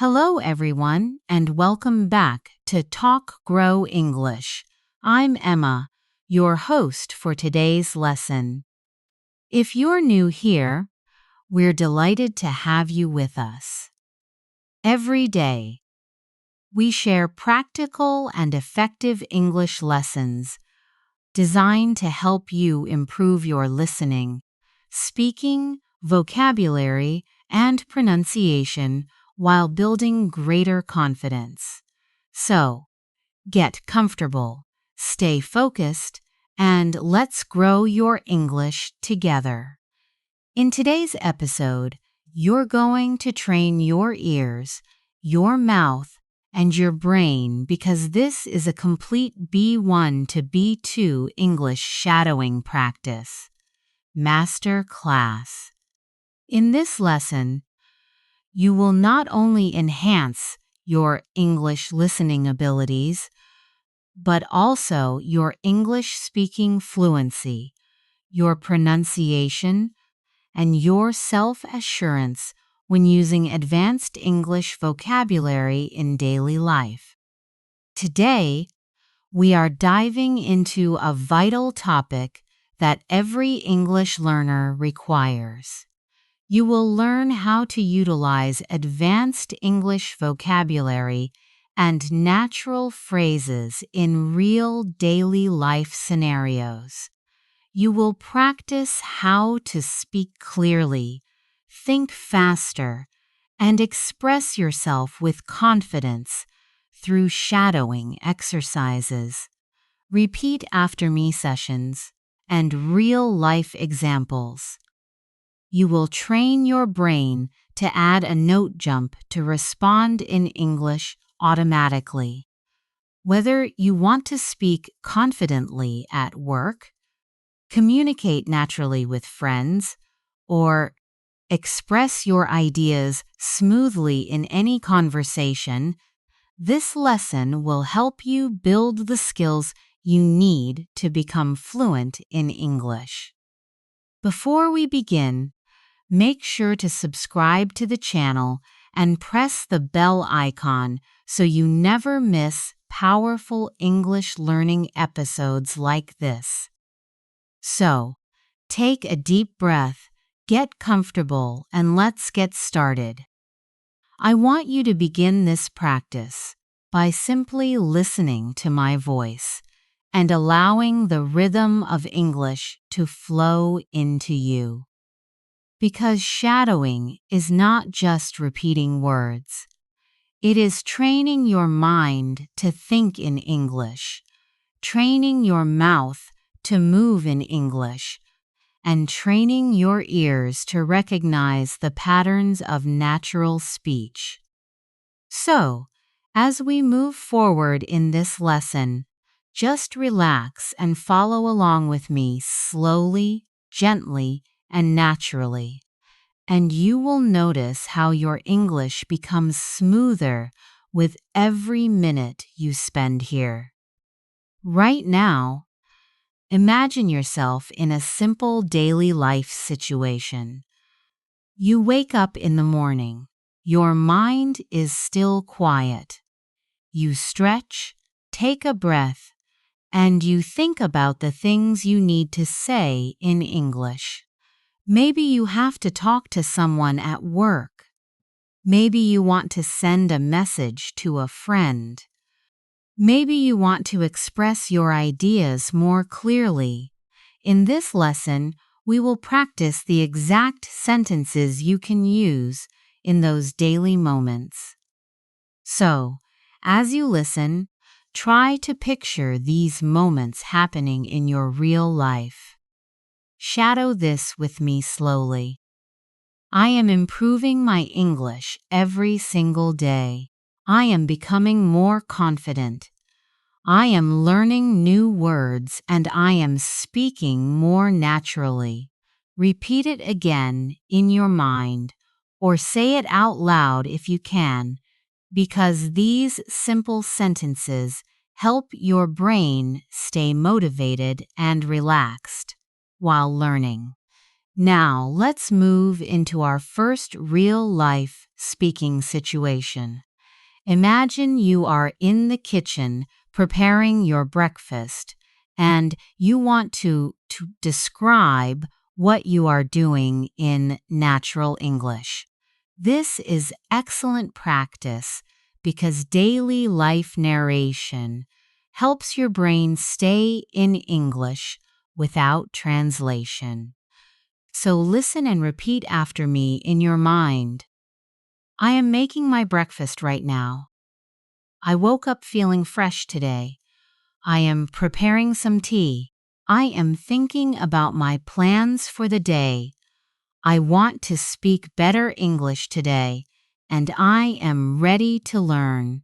Hello, everyone, and welcome back to Talk Grow English. I'm Emma, your host for today's lesson. If you're new here, we're delighted to have you with us. Every day, we share practical and effective English lessons designed to help you improve your listening, speaking, vocabulary, and pronunciation while building greater confidence. So, get comfortable, stay focused, and let's grow your English together. In today's episode, you're going to train your ears, your mouth, and your brain because this is a complete B1 to B2 English shadowing practice. Master Class. In this lesson, you will not only enhance your English listening abilities, but also your English speaking fluency, your pronunciation, and your self-assurance when using advanced English vocabulary in daily life. Today, we are diving into a vital topic that every English learner requires. You will learn how to utilize advanced English vocabulary and natural phrases in real daily life scenarios. You will practice how to speak clearly, think faster, and express yourself with confidence through shadowing exercises, repeat after me sessions, and real-life examples. You will train your brain to add a note jump to respond in English automatically. Whether you want to speak confidently at work, communicate naturally with friends, or express your ideas smoothly in any conversation, this lesson will help you build the skills you need to become fluent in English. Before we begin, make sure to subscribe to the channel and press the bell icon so you never miss powerful English learning episodes like this. So, take a deep breath, get comfortable, and let's get started. I want you to begin this practice by simply listening to my voice and allowing the rhythm of English to flow into you. Because shadowing is not just repeating words. It is training your mind to think in English, training your mouth to move in English, and training your ears to recognize the patterns of natural speech. So, as we move forward in this lesson, just relax and follow along with me slowly, gently, and naturally, and you will notice how your English becomes smoother with every minute you spend here. Right now, imagine yourself in a simple daily life situation. You wake up in the morning. Your mind is still quiet. You stretch, take a breath, and you think about the things you need to say in English. Maybe you have to talk to someone at work. Maybe you want to send a message to a friend. Maybe you want to express your ideas more clearly. In this lesson, we will practice the exact sentences you can use in those daily moments. So, as you listen, try to picture these moments happening in your real life. Shadow this with me slowly. I am improving my English every single day. I am becoming more confident. I am learning new words and I am speaking more naturally. Repeat it again in your mind or say it out loud if you can, because these simple sentences help your brain stay motivated and relaxed while learning. Now, let's move into our first real-life speaking situation. Imagine you are in the kitchen preparing your breakfast and you want to describe what you are doing in natural English. This is excellent practice because daily life narration helps your brain stay in English without translation. So listen and repeat after me in your mind. I am making my breakfast right now. I woke up feeling fresh today. I am preparing some tea. I am thinking about my plans for the day. I want to speak better English today, and I am ready to learn.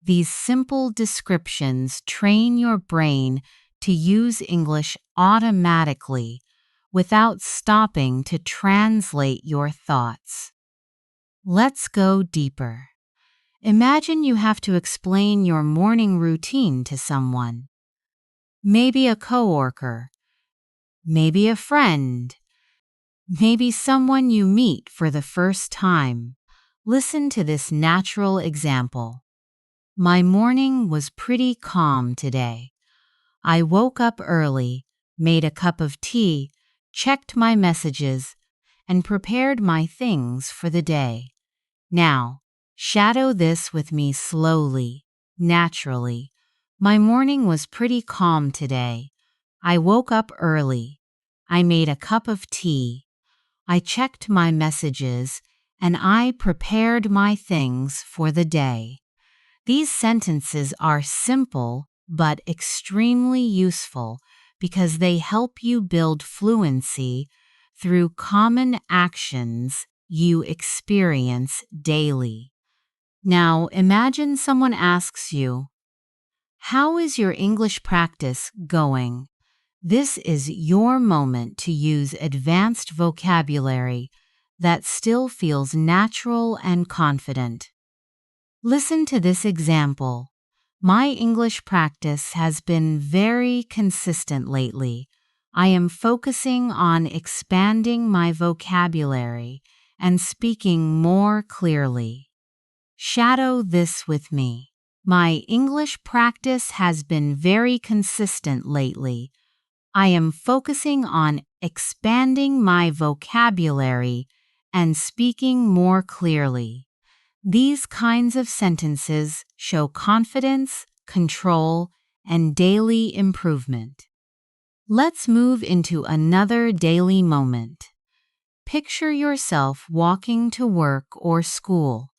These simple descriptions train your brain to use English automatically without stopping to translate your thoughts. Let's go deeper. Imagine you have to explain your morning routine to someone. Maybe a coworker, maybe a friend, maybe someone you meet for the first time. Listen to this natural example. My morning was pretty calm today. I woke up early, made a cup of tea, checked my messages, and prepared my things for the day. Now, shadow this with me slowly, naturally. My morning was pretty calm today. I woke up early. I made a cup of tea. I checked my messages, and I prepared my things for the day. These sentences are simple but extremely useful because they help you build fluency through common actions you experience daily. Now, imagine someone asks you, "How is your English practice going?" This is your moment to use advanced vocabulary that still feels natural and confident. Listen to this example. My English practice has been very consistent lately. I am focusing on expanding my vocabulary and speaking more clearly. Shadow this with me. My English practice has been very consistent lately. I am focusing on expanding my vocabulary and speaking more clearly. These kinds of sentences show confidence, control, and daily improvement. Let's move into another daily moment. Picture yourself walking to work or school.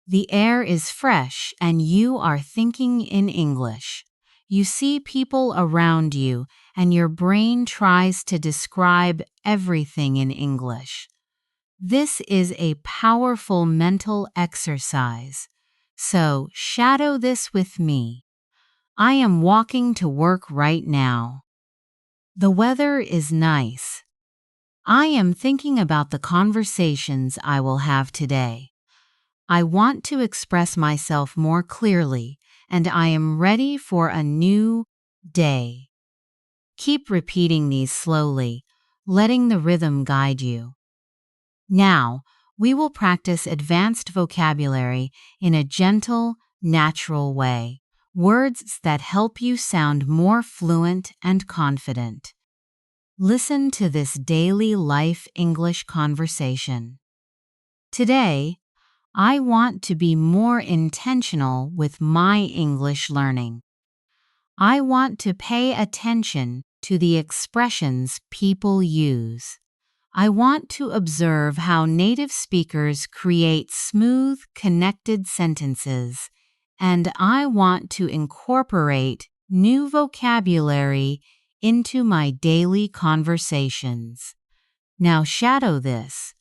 The air is fresh and you are thinking in English. You see people around you and your brain tries to describe everything in English. This is a powerful mental exercise. So shadow this with me. I am walking to work right now. The weather is nice. I am thinking about the conversations I will have today. I want to express myself more clearly, and I am ready for a new day. Keep repeating these slowly, letting the rhythm guide you. Now, we will practice advanced vocabulary in a gentle, natural way, words that help you sound more fluent and confident. Listen to this daily life English conversation. Today, I want to be more intentional with my English learning. I want to pay attention to the expressions people use. I want to observe how native speakers create smooth, connected sentences, and I want to incorporate new vocabulary into my daily conversations. Now shadow this.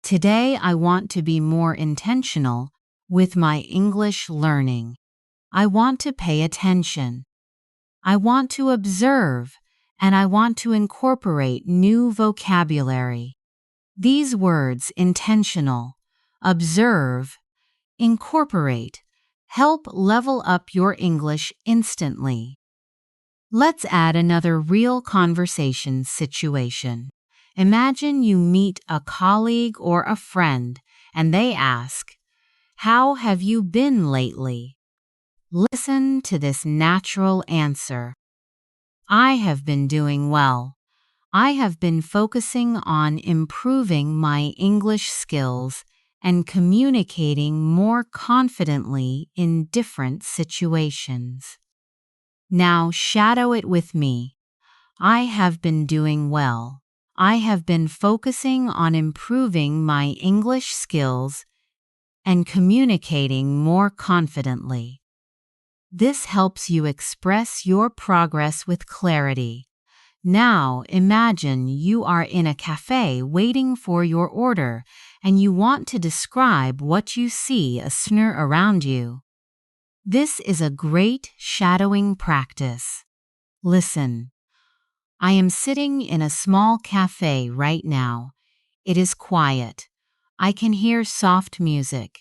Today I want to be more intentional with my English learning. I want to pay attention. I want to observe, and I want to incorporate new vocabulary. These words, intentional, observe, incorporate, help level up your English instantly. Let's add another real conversation situation. Imagine you meet a colleague or a friend and they ask, "How have you been lately?" Listen to this natural answer. "I have been doing well. I have been focusing on improving my English skills and communicating more confidently in different situations." Now shadow it with me. I have been doing well. I have been focusing on improving my English skills and communicating more confidently. This helps you express your progress with clarity. Now imagine you are in a cafe waiting for your order and you want to describe what you see around you. This is a great shadowing practice. Listen. "I am sitting in a small cafe right now. It is quiet. I can hear soft music.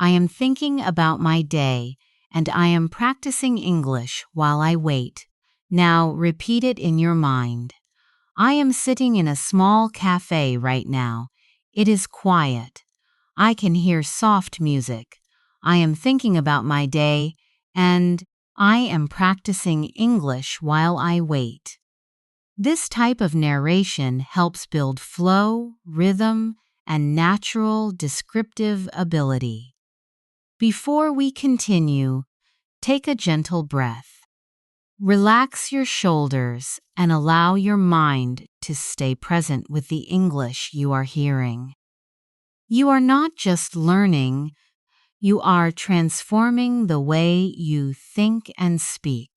I am thinking about my day, and I am practicing English while I wait." Now repeat it in your mind. "I am sitting in a small cafe right now. It is quiet. I can hear soft music. I am thinking about my day, and I am practicing English while I wait." This type of narration helps build flow, rhythm, and natural descriptive ability. Before we continue, take a gentle breath. Relax your shoulders and allow your mind to stay present with the English you are hearing. You are not just learning, you are transforming the way you think and speak.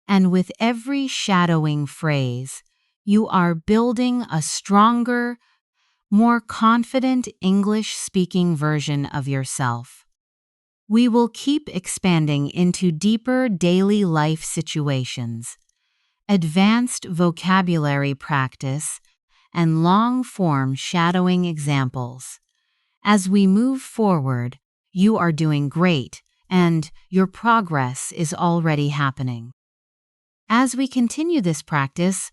And with every shadowing phrase, you are building a stronger, more confident English-speaking version of yourself. We will keep expanding into deeper daily life situations, advanced vocabulary practice, and long-form shadowing examples. As we move forward, you are doing great, and your progress is already happening. As we continue this practice,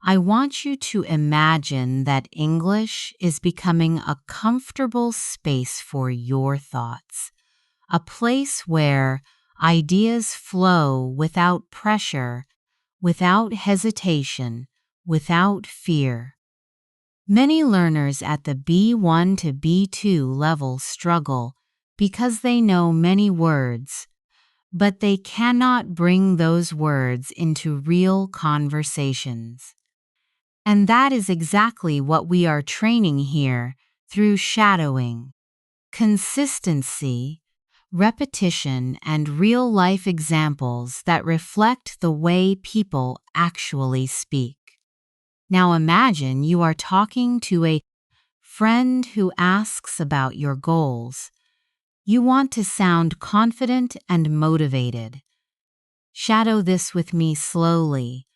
I want you to imagine that English is becoming a comfortable space for your thoughts, a place where ideas flow without pressure, without hesitation, without fear. Many learners at the B1 to B2 level struggle because they know many words, but they cannot bring those words into real conversations. And that is exactly what we are training here through shadowing. Consistency, repetition, and real-life examples that reflect the way people actually speak. Now imagine you are talking to a friend who asks about your goals. You want to sound confident and motivated. Shadow this with me slowly.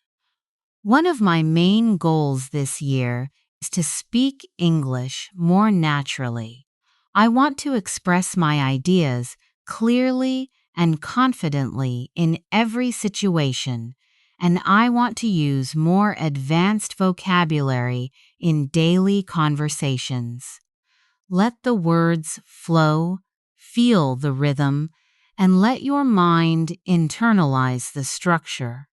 "One of my main goals this year is to speak English more naturally. I want to express my ideas clearly and confidently in every situation, and I want to use more advanced vocabulary in daily conversations." Let the words flow, feel the rhythm, and let your mind internalize the structure.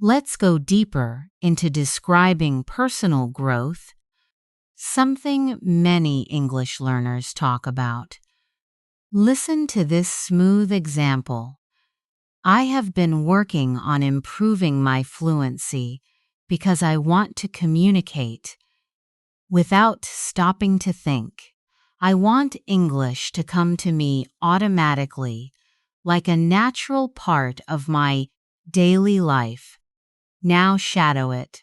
Let's go deeper into describing personal growth, something many English learners talk about. Listen to this smooth example. "I have been working on improving my fluency because I want to communicate without stopping to think. I want English to come to me automatically, like a natural part of my daily life." Now shadow it.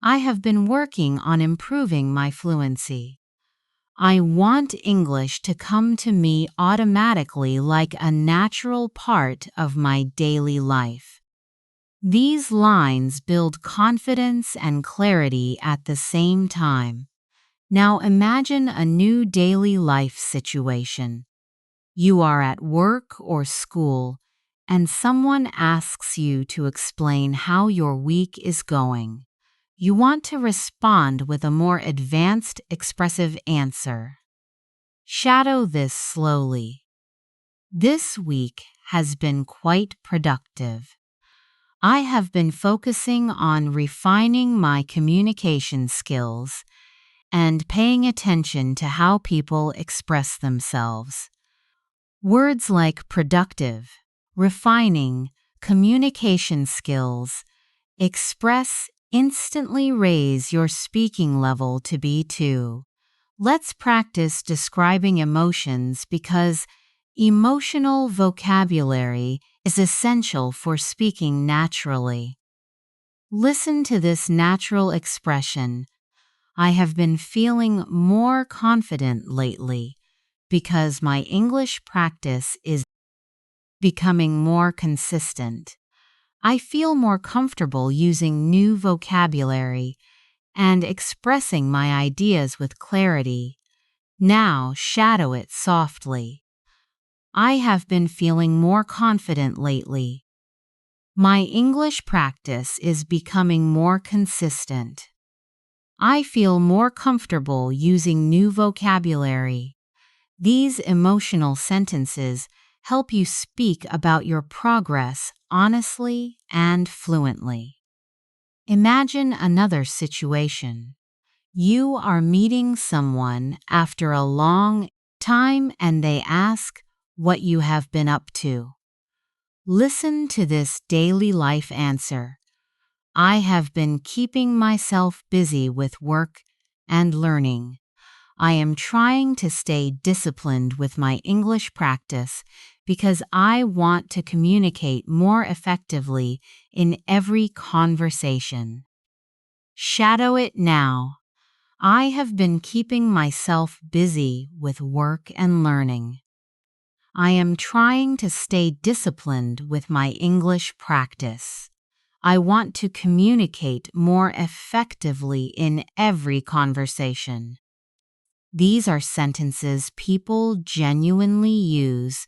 "I have been working on improving my fluency. I want English to come to me automatically like a natural part of my daily life." These lines build confidence and clarity at the same time. Now imagine a new daily life situation. You are at work or school, and someone asks you to explain how your week is going. you want to respond with a more advanced expressive answer. Shadow this slowly. This week has been quite productive. I have been focusing on refining my communication skills and paying attention to how people express themselves. Words like productive, refining, communication skills, express instantly raise your speaking level to B2. Let's practice describing emotions because emotional vocabulary is essential for speaking naturally. Listen to this natural expression. I have been feeling more confident lately because my English practice is becoming more consistent. I feel more comfortable using new vocabulary and expressing my ideas with clarity. Now shadow it softly. I have been feeling more confident lately. My English practice is becoming more consistent. I feel more comfortable using new vocabulary. These emotional sentences help you speak about your progress honestly and fluently. Imagine another situation. You are meeting someone after a long time and they ask what you have been up to. Listen to this daily life answer. I have been keeping myself busy with work and learning. I am trying to stay disciplined with my English practice because I want to communicate more effectively in every conversation. Shadow it now. I have been keeping myself busy with work and learning. I am trying to stay disciplined with my English practice. I want to communicate more effectively in every conversation. These are sentences people genuinely use,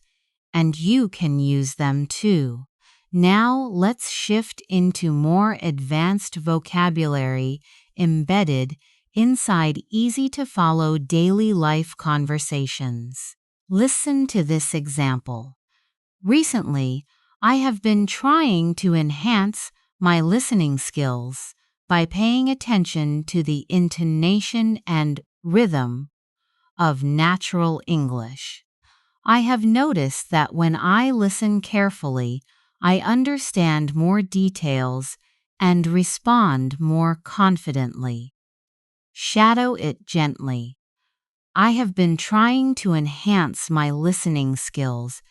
and you can use them too. Now let's shift into more advanced vocabulary embedded inside easy-to-follow daily life conversations. Listen to this example. Recently, I have been trying to enhance my listening skills by paying attention to the intonation and rhythm of natural English. I have noticed that when I listen carefully, I understand more details and respond more confidently. Shadow it gently. I have been trying to enhance my listening skills,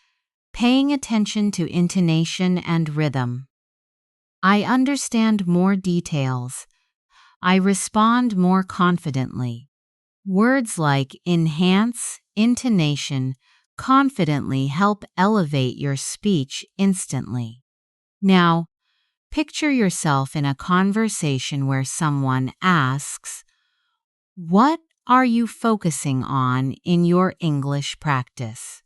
paying attention to intonation and rhythm. I understand more details. I respond more confidently. Words like enhance, intonation, confidently help elevate your speech instantly. Now, picture yourself in a conversation where someone asks, "What are you focusing on in your English practice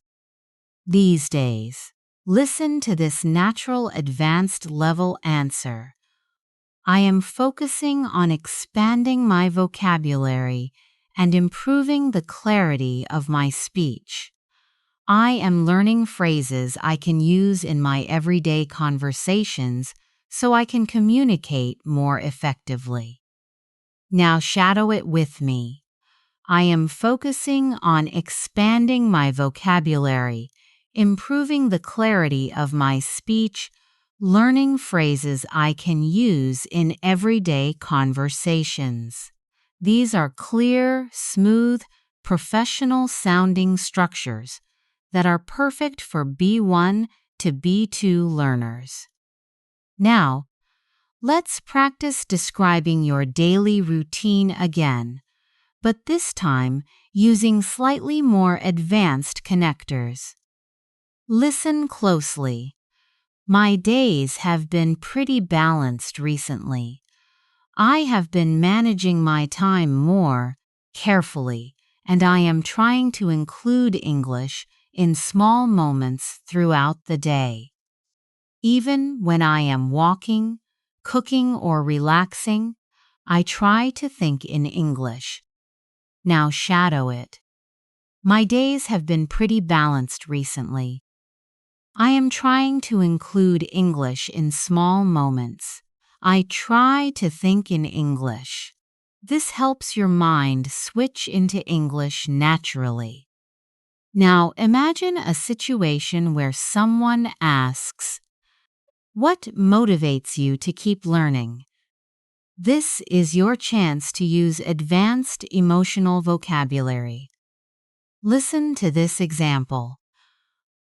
these days?" Listen to this natural advanced level answer. I am focusing on expanding my vocabulary and improving the clarity of my speech. I am learning phrases I can use in my everyday conversations so I can communicate more effectively. Now shadow it with me. I am focusing on expanding my vocabulary, improving the clarity of my speech, learning phrases I can use in everyday conversations. These are clear, smooth, professional-sounding structures that are perfect for B1 to B2 learners. Now, let's practice describing your daily routine again, but this time using slightly more advanced connectors. Listen closely. My days have been pretty balanced recently. I have been managing my time more carefully, and I am trying to include English in small moments throughout the day. Even when I am walking, cooking, or relaxing, I try to think in English. Now shadow it. My days have been pretty balanced recently. I am trying to include English in small moments. I try to think in English. This helps your mind switch into English naturally. Now imagine a situation where someone asks, "What motivates you to keep learning?" This is your chance to use advanced emotional vocabulary. Listen to this example.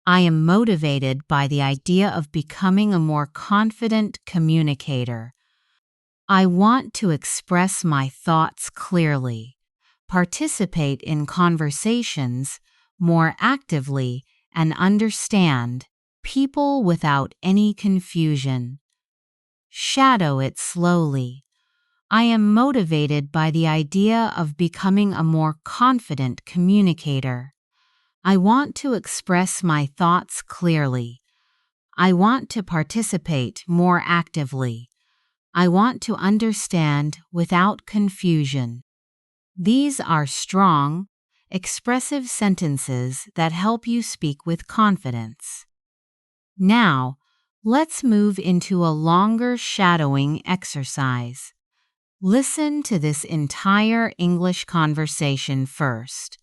I am motivated by the idea of becoming a more confident communicator. I want to express my thoughts clearly, participate in conversations more actively, and understand people without any confusion. Shadow it slowly. I am motivated by the idea of becoming a more confident communicator. I want to express my thoughts clearly. I want to participate more actively. I want to understand without confusion. These are strong, expressive sentences that help you speak with confidence. Now, let's move into a longer shadowing exercise. Listen to this entire English conversation first.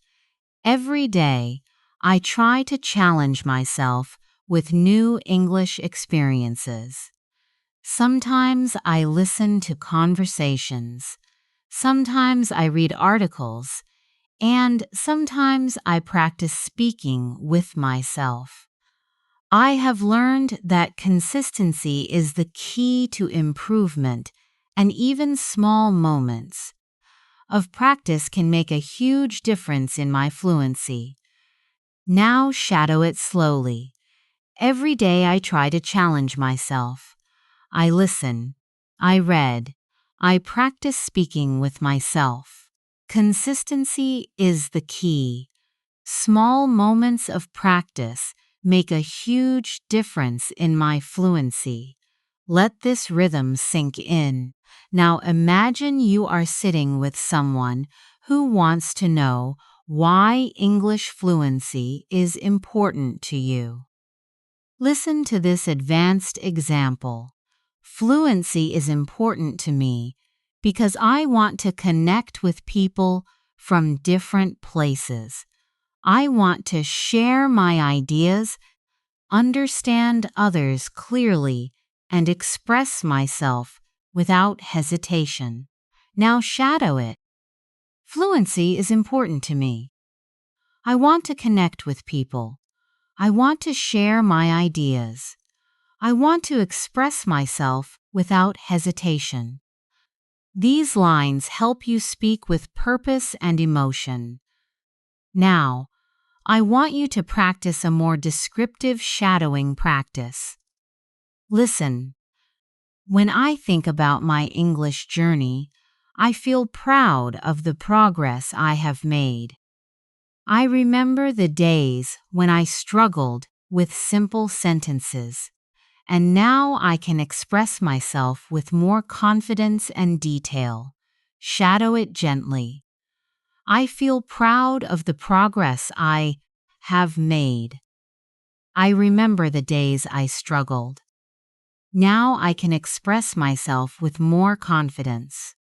Every day, I try to challenge myself with new English experiences. Sometimes I listen to conversations, sometimes I read articles, and sometimes I practice speaking with myself. I have learned that consistency is the key to improvement, and even small moments of practice can make a huge difference in my fluency. Now shadow it slowly. Every day I try to challenge myself. I listen. I read. I practice speaking with myself. Consistency is the key. Small moments of practice make a huge difference in my fluency. Let this rhythm sink in. Now imagine you are sitting with someone who wants to know why English fluency is important to you. Listen to this advanced example. Fluency is important to me because I want to connect with people from different places. I want to share my ideas, understand others clearly, and express myself without hesitation. Now shadow it. Fluency is important to me. I want to connect with people. I want to share my ideas. I want to express myself without hesitation. These lines help you speak with purpose and emotion. Now, I want you to practice a more descriptive shadowing practice. Listen. When I think about my English journey, I feel proud of the progress I have made. I remember the days when I struggled with simple sentences, and now I can express myself with more confidence and detail. Shadow it gently. I feel proud of the progress I have made. I remember the days I struggled. Now I can express myself with more confidence.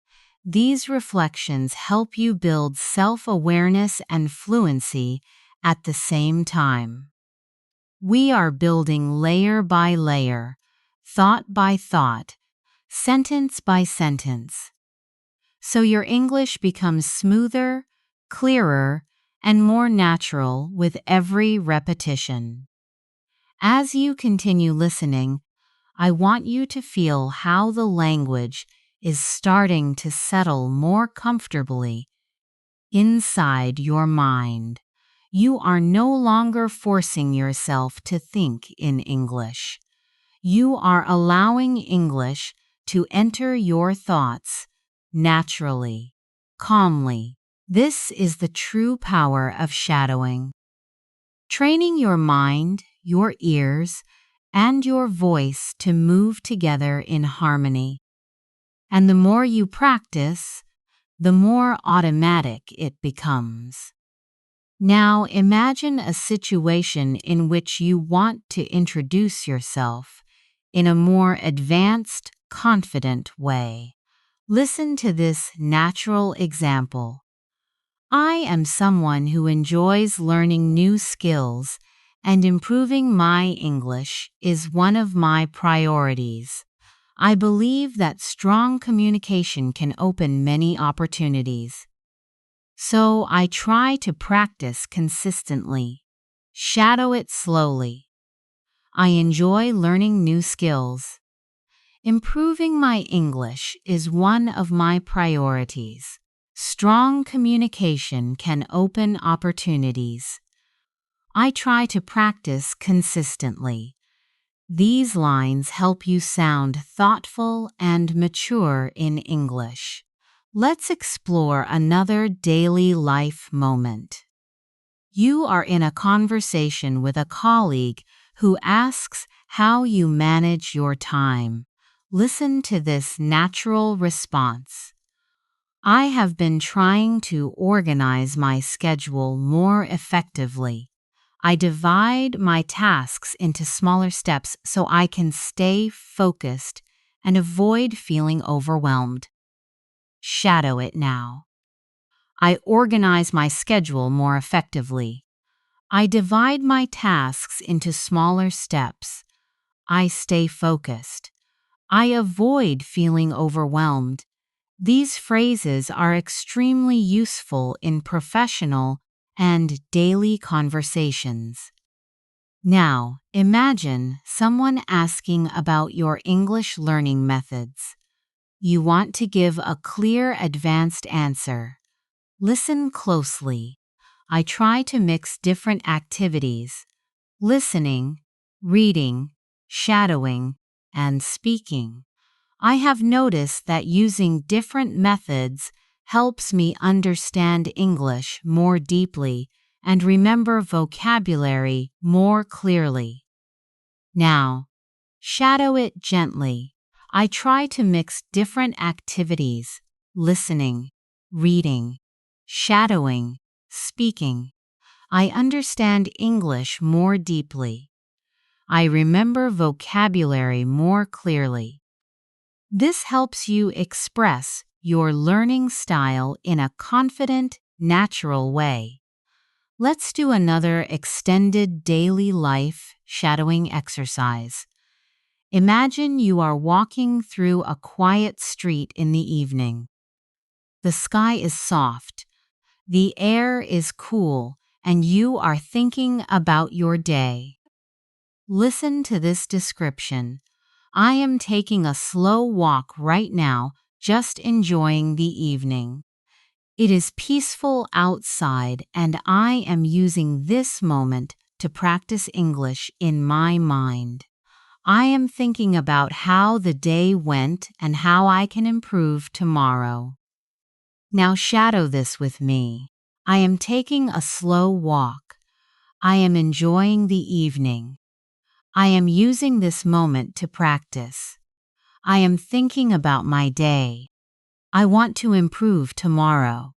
These reflections help you build self-awareness and fluency at the same time. We are building layer by layer, thought by thought, sentence by sentence, so your English becomes smoother, clearer, and more natural with every repetition. As you continue listening, I want you to feel how the language is starting to settle more comfortably inside your mind. You are no longer forcing yourself to think in English. You are allowing English to enter your thoughts naturally, calmly. This is the true power of shadowing. Training your mind, your ears, and your voice to move together in harmony. And the more you practice, the more automatic it becomes. Now imagine a situation in which you want to introduce yourself in a more advanced, confident way. Listen to this natural example. I am someone who enjoys learning new skills, and improving my English is one of my priorities. I believe that strong communication can open many opportunities. So I try to practice consistently. Shadow it slowly. I enjoy learning new skills. Improving my English is one of my priorities. Strong communication can open opportunities. I try to practice consistently. These lines help you sound thoughtful and mature in English. Let's explore another daily life moment. You are in a conversation with a colleague who asks how you manage your time. Listen to this natural response. I have been trying to organize my schedule more effectively. I divide my tasks into smaller steps so I can stay focused and avoid feeling overwhelmed. Shadow it now. I organize my schedule more effectively. I divide my tasks into smaller steps. I stay focused. I avoid feeling overwhelmed. These phrases are extremely useful in professional and daily conversations. Now, imagine someone asking about your English learning methods. You want to give a clear, advanced answer. Listen closely. I try to mix different activities: listening, reading, shadowing, and speaking. I have noticed that using different methods helps me understand English more deeply and remember vocabulary more clearly. Now, shadow it gently. I try to mix different activities: listening, reading, shadowing, speaking. I understand English more deeply. I remember vocabulary more clearly. This helps you express your learning style in a confident, natural way. Let's do another extended daily life shadowing exercise. Imagine you are walking through a quiet street in the evening. The sky is soft, the air is cool, and you are thinking about your day. Listen to this description. I am taking a slow walk right now, just enjoying the evening. It is peaceful outside, and I am using this moment to practice English in my mind. I am thinking about how the day went and how I can improve tomorrow. Now shadow this with me. I am taking a slow walk. I am enjoying the evening. I am using this moment to practice. I am thinking about my day. I want to improve tomorrow.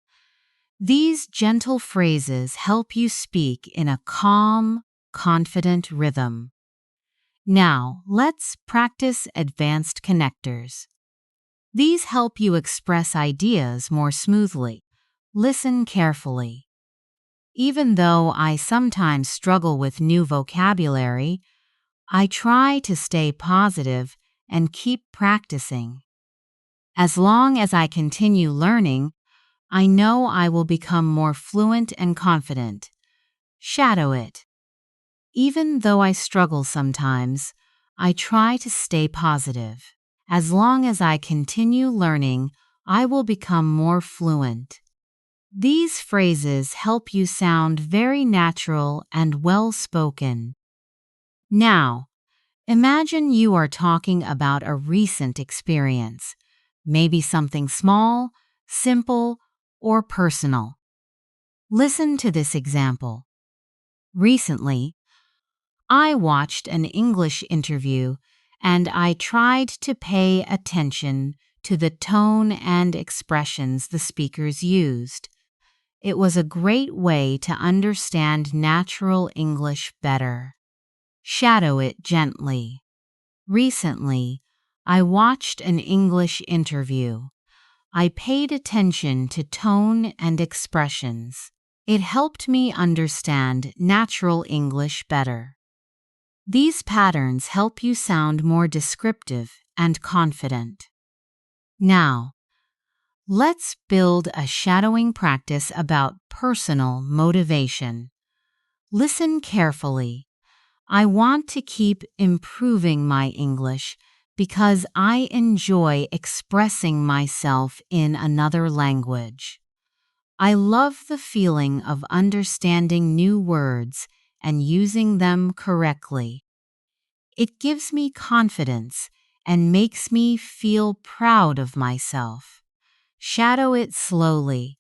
These gentle phrases help you speak in a calm, confident rhythm. Now, let's practice advanced connectors. These help you express ideas more smoothly. Listen carefully. Even though I sometimes struggle with new vocabulary, I try to stay positive and keep practicing. As long as I continue learning, I know I will become more fluent and confident. Shadow it. Even though I struggle sometimes, I try to stay positive. As long as I continue learning, I will become more fluent. These phrases help you sound very natural and well-spoken. Now, imagine you are talking about a recent experience, maybe something small, simple, or personal. Listen to this example. Recently, I watched an English interview and I tried to pay attention to the tone and expressions the speakers used. It was a great way to understand natural English better. Shadow it gently. Recently, I watched an English interview. I paid attention to tone and expressions. It helped me understand natural English better. These patterns help you sound more descriptive and confident. Now, let's build a shadowing practice about personal motivation. Listen carefully. I want to keep improving my English because I enjoy expressing myself in another language. I love the feeling of understanding new words and using them correctly. It gives me confidence and makes me feel proud of myself. Shadow it slowly.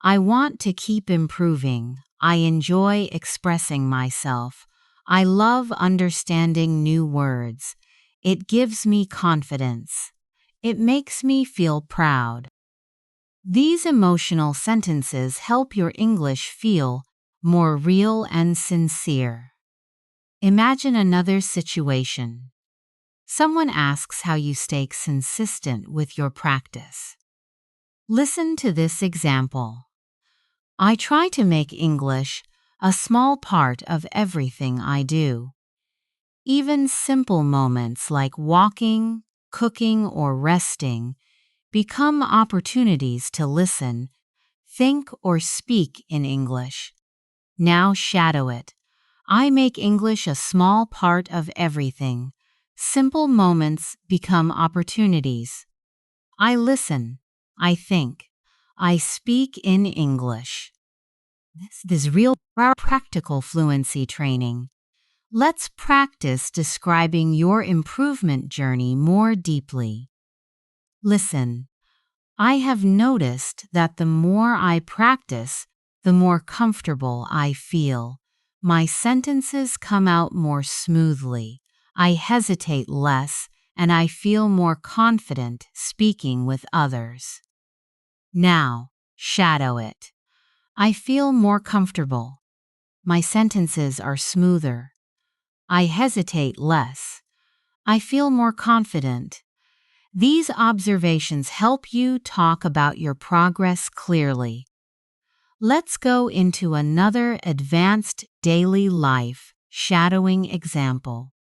I want to keep improving. I enjoy expressing myself. I love understanding new words. It gives me confidence. It makes me feel proud. These emotional sentences help your English feel more real and sincere. Imagine another situation. Someone asks how you stay consistent with your practice. Listen to this example. I try to make English a small part of everything I do. Even simple moments like walking, cooking, or resting become opportunities to listen, think, or speak in English. Now shadow it. I make English a small part of everything. Simple moments become opportunities. I listen. I think. I speak in English. This is real practical fluency training. Let's practice describing your improvement journey more deeply. Listen. I have noticed that the more I practice, the more comfortable I feel. My sentences come out more smoothly. I hesitate less, and I feel more confident speaking with others. Now, shadow it. I feel more comfortable. My sentences are smoother. I hesitate less. I feel more confident. These observations help you talk about your progress clearly. Let's go into another advanced daily life shadowing example.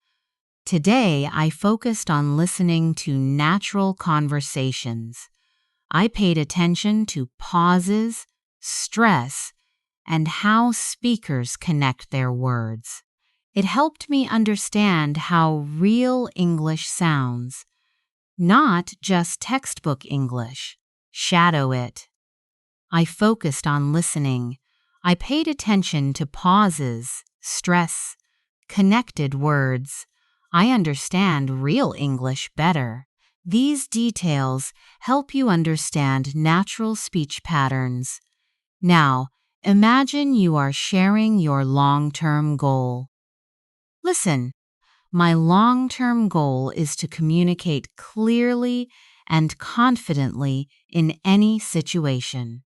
Today, I focused on listening to natural conversations. I paid attention to pauses, stress, and how speakers connect their words. It helped me understand how real English sounds, not just textbook English. Shadow it. I focused on listening. I paid attention to pauses, stress, connected words. I understand real English better. These details help you understand natural speech patterns. Now, imagine you are sharing your long-term goal. Listen, my long-term goal is to communicate clearly and confidently in any situation.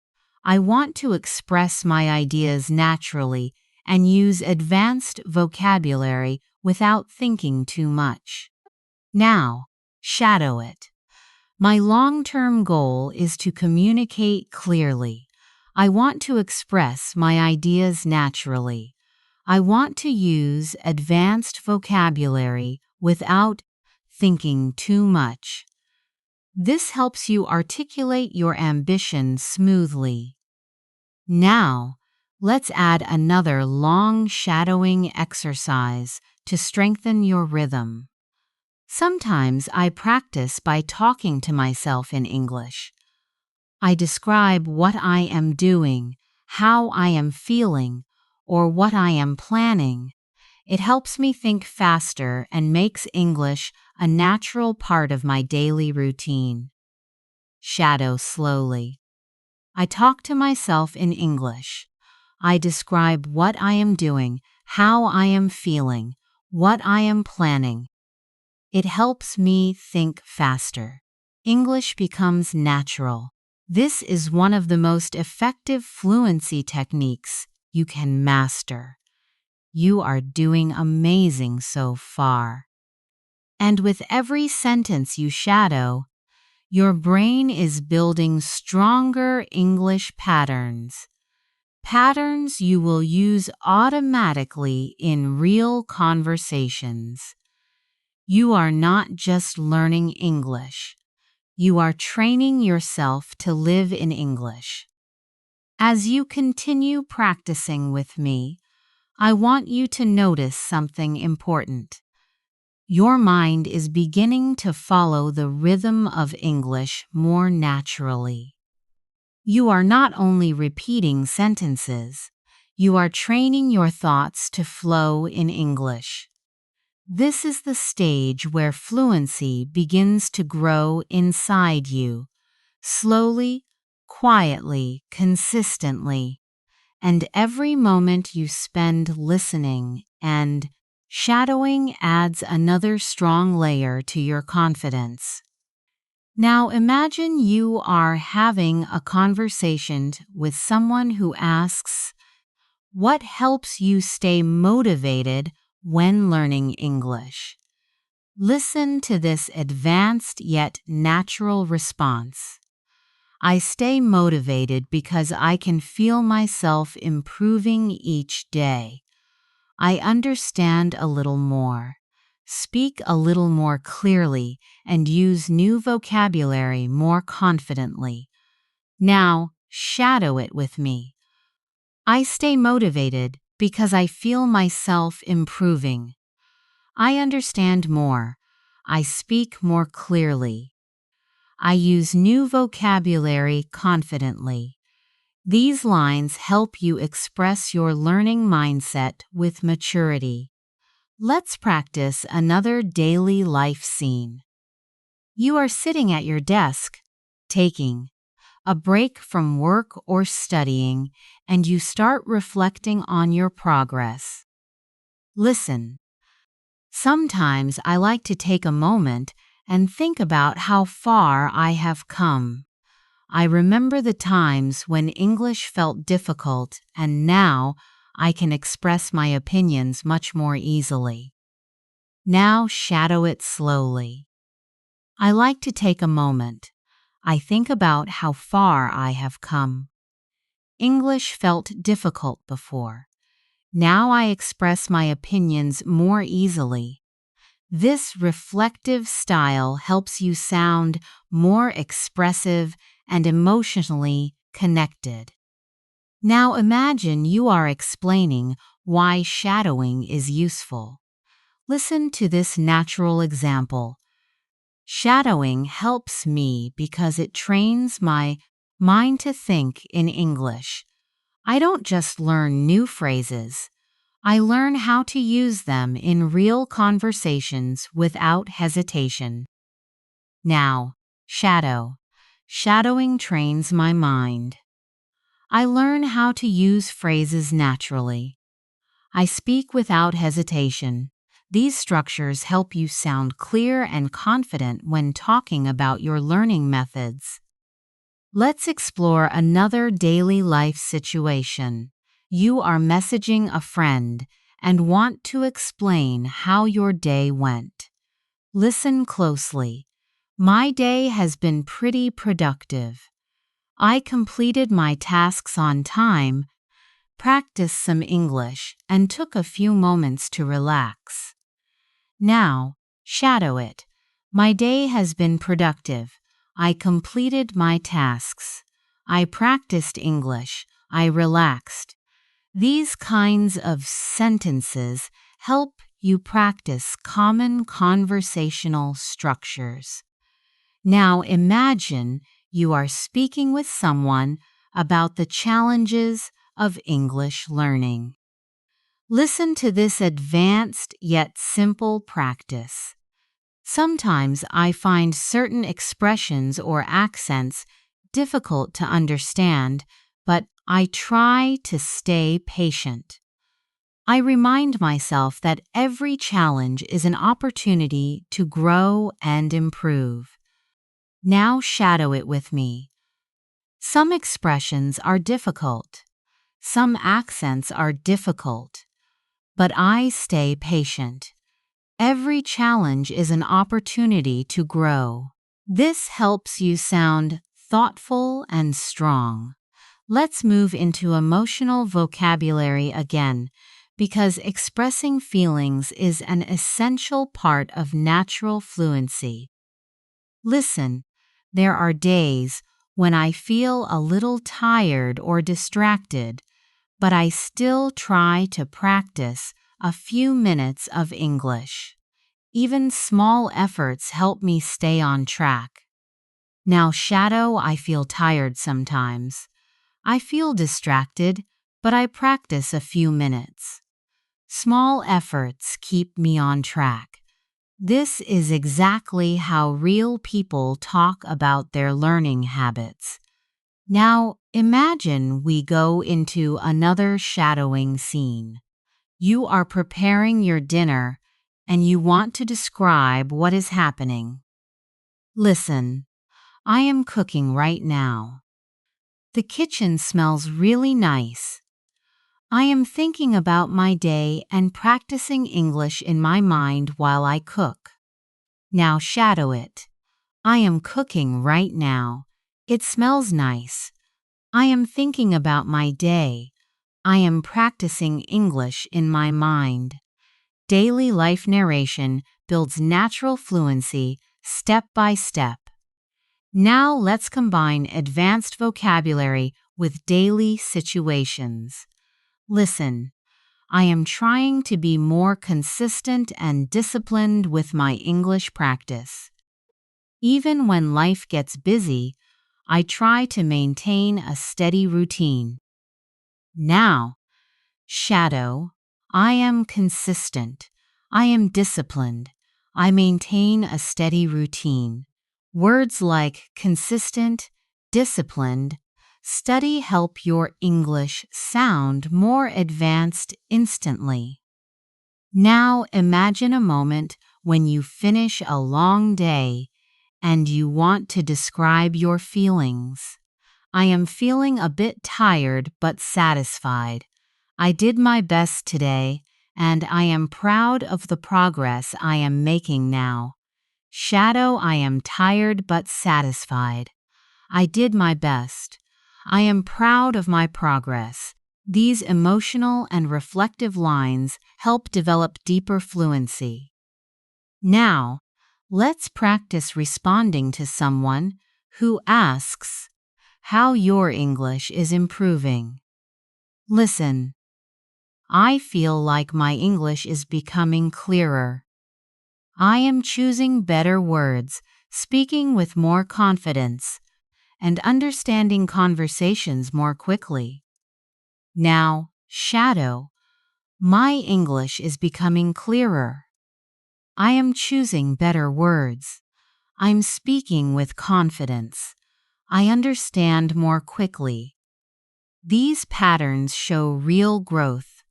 I want to express my ideas naturally and use advanced vocabulary without thinking too much. Now, shadow it. My long-term goal is to communicate clearly. I want to express my ideas naturally. I want to use advanced vocabulary without thinking too much. This helps you articulate your ambition smoothly. Now, let's add another long shadowing exercise to strengthen your rhythm. Sometimes I practice by talking to myself in English. I describe what I am doing, how I am feeling, or what I am planning. It helps me think faster and makes English a natural part of my daily routine. Shadow slowly. I talk to myself in English. I describe what I am doing, how I am feeling, what I am planning. It helps me think faster. English becomes natural. This is one of the most effective fluency techniques you can master. You are doing amazing so far. And with every sentence you shadow, your brain is building stronger English patterns. Patterns you will use automatically in real conversations. You are not just learning English. You are training yourself to live in English. As you continue practicing with me, I want you to notice something important. Your mind is beginning to follow the rhythm of English more naturally. You are not only repeating sentences, you are training your thoughts to flow in English. This is the stage where fluency begins to grow inside you, slowly, quietly, consistently, and every moment you spend listening and shadowing adds another strong layer to your confidence. Now imagine you are having a conversation with someone who asks, "What helps you stay motivated when learning English?" Listen to this advanced yet natural response. "I stay motivated because I can feel myself improving each day. I understand a little more, speak a little more clearly, and use new vocabulary more confidently." Now, shadow it with me. "I stay motivated because I feel myself improving. I understand more. I speak more clearly. I use new vocabulary confidently." These lines help you express your learning mindset with maturity. Let's practice another daily life scene. You are sitting at your desk, taking a break from work or studying, and you start reflecting on your progress. Listen. Sometimes I like to take a moment and think about how far I have come. I remember the times when English felt difficult, and now I can express my opinions much more easily. Now shadow it slowly. I like to take a moment. I think about how far I have come. English felt difficult before. Now I express my opinions more easily. This reflective style helps you sound more expressive and emotionally connected. Now imagine you are explaining why shadowing is useful. Listen to this natural example. "Shadowing helps me because it trains my mind to think in English. I don't just learn new phrases. I learn how to use them in real conversations without hesitation." Now, shadow. "Shadowing trains my mind. I learn how to use phrases naturally. I speak without hesitation." These structures help you sound clear and confident when talking about your learning methods. Let's explore another daily life situation. You are messaging a friend and want to explain how your day went. Listen closely. "My day has been pretty productive. I completed my tasks on time, practiced some English, and took a few moments to relax." Now, shadow it. "My day has been productive. I completed my tasks. I practiced English. I relaxed." These kinds of sentences help you practice common conversational structures. Now imagine you are speaking with someone about the challenges of English learning. Listen to this advanced yet simple practice. "Sometimes I find certain expressions or accents difficult to understand, but I try to stay patient. I remind myself that every challenge is an opportunity to grow and improve." Now shadow it with me. Some expressions are difficult. Some accents are difficult. But I stay patient. Every challenge is an opportunity to grow. This helps you sound thoughtful and strong. Let's move into emotional vocabulary again, because expressing feelings is an essential part of natural fluency. Listen, there are days when I feel a little tired or distracted, but I still try to practice a few minutes of English. Even small efforts help me stay on track. Now, shadow, I feel tired sometimes. I feel distracted, but I practice a few minutes. Small efforts keep me on track. This is exactly how real people talk about their learning habits. Now, imagine we go into another shadowing scene. You are preparing your dinner and you want to describe what is happening. Listen, I am cooking right now. The kitchen smells really nice. I am thinking about my day and practicing English in my mind while I cook. Now shadow it. I am cooking right now. It smells nice. I am thinking about my day. I am practicing English in my mind. Daily life narration builds natural fluency step by step. Now let's combine advanced vocabulary with daily situations. Listen, I am trying to be more consistent and disciplined with my English practice. Even when life gets busy, I try to maintain a steady routine. Now, shadow, I am consistent. I am disciplined. I maintain a steady routine. Words like consistent, disciplined, steady help your English sound more advanced instantly. Now imagine a moment when you finish a long day and you want to describe your feelings. I am feeling a bit tired but satisfied. I did my best today, and I am proud of the progress I am making now. Shadow, I am tired but satisfied. I did my best. I am proud of my progress. These emotional and reflective lines help develop deeper fluency. Now, let's practice responding to someone who asks how your English is improving. Listen, I feel like my English is becoming clearer. I am choosing better words, speaking with more confidence, and understanding conversations more quickly. Now, shadow, my English is becoming clearer. I am choosing better words. I'm speaking with confidence. I understand more quickly. These patterns show real growth.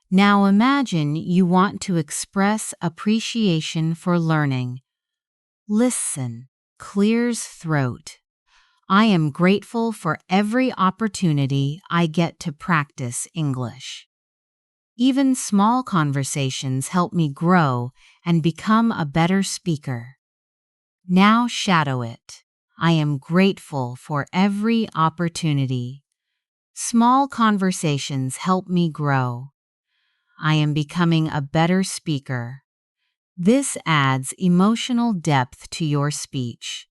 Now imagine you want to express appreciation for learning. Listen, clears throat. I am grateful for every opportunity I get to practice English. Even small conversations help me grow and become a better speaker. Now shadow it. I am grateful for every opportunity. Small conversations help me grow. I am becoming a better speaker. This adds emotional depth to your speech.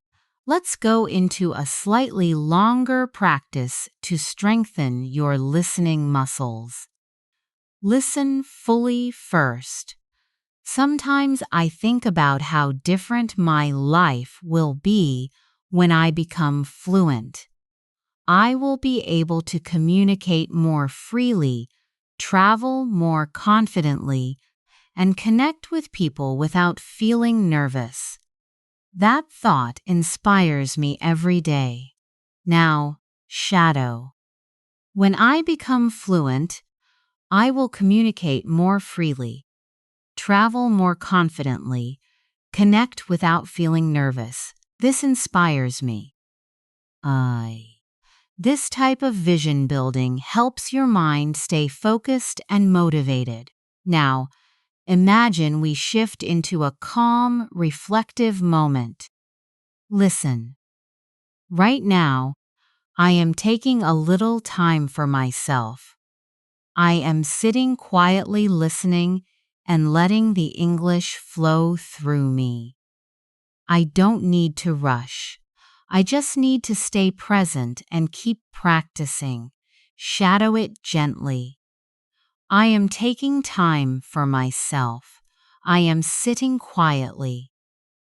Let's go into a slightly longer practice to strengthen your listening muscles. Listen fully first. Sometimes I think about how different my life will be when I become fluent. I will be able to communicate more freely, travel more confidently, and connect with people without feeling nervous. That thought inspires me every day. Now, shadow. When I become fluent, I will communicate more freely, travel more confidently, connect without feeling nervous. This inspires me. I. This type of vision building helps your mind stay focused and motivated. Now, imagine we shift into a calm, reflective moment. Listen. Right now, I am taking a little time for myself. I am sitting quietly listening and letting the English flow through me. I don't need to rush. I just need to stay present and keep practicing. Shadow it gently. I am taking time for myself. I am sitting quietly.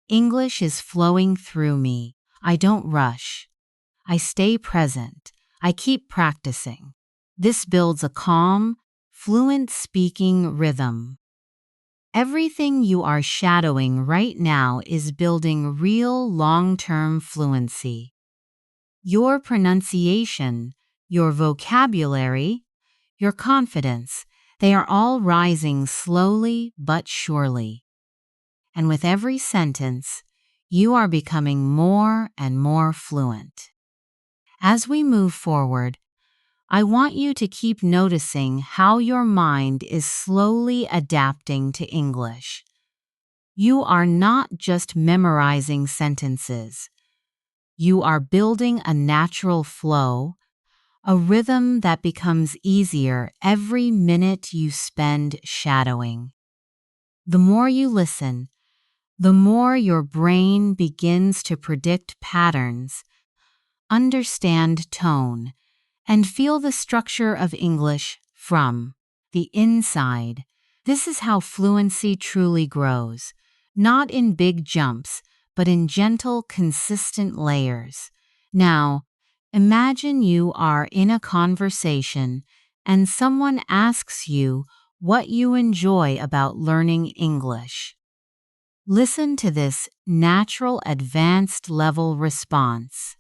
English is flowing through me. I don't rush. I stay present. I keep practicing. This builds a calm, fluent speaking rhythm. Everything you are shadowing right now is building real long-term fluency. Your pronunciation, your vocabulary, your confidence, they are all rising slowly but surely. And with every sentence, you are becoming more and more fluent. As we move forward, I want you to keep noticing how your mind is slowly adapting to English. You are not just memorizing sentences. You are building a natural flow, a rhythm that becomes easier every minute you spend shadowing. The more you listen, the more your brain begins to predict patterns, understand tone, and feel the structure of English from the inside. This is how fluency truly grows, not in big jumps, but in gentle, consistent layers. Now, imagine you are in a conversation and someone asks you what you enjoy about learning English. Listen to this natural advanced level response.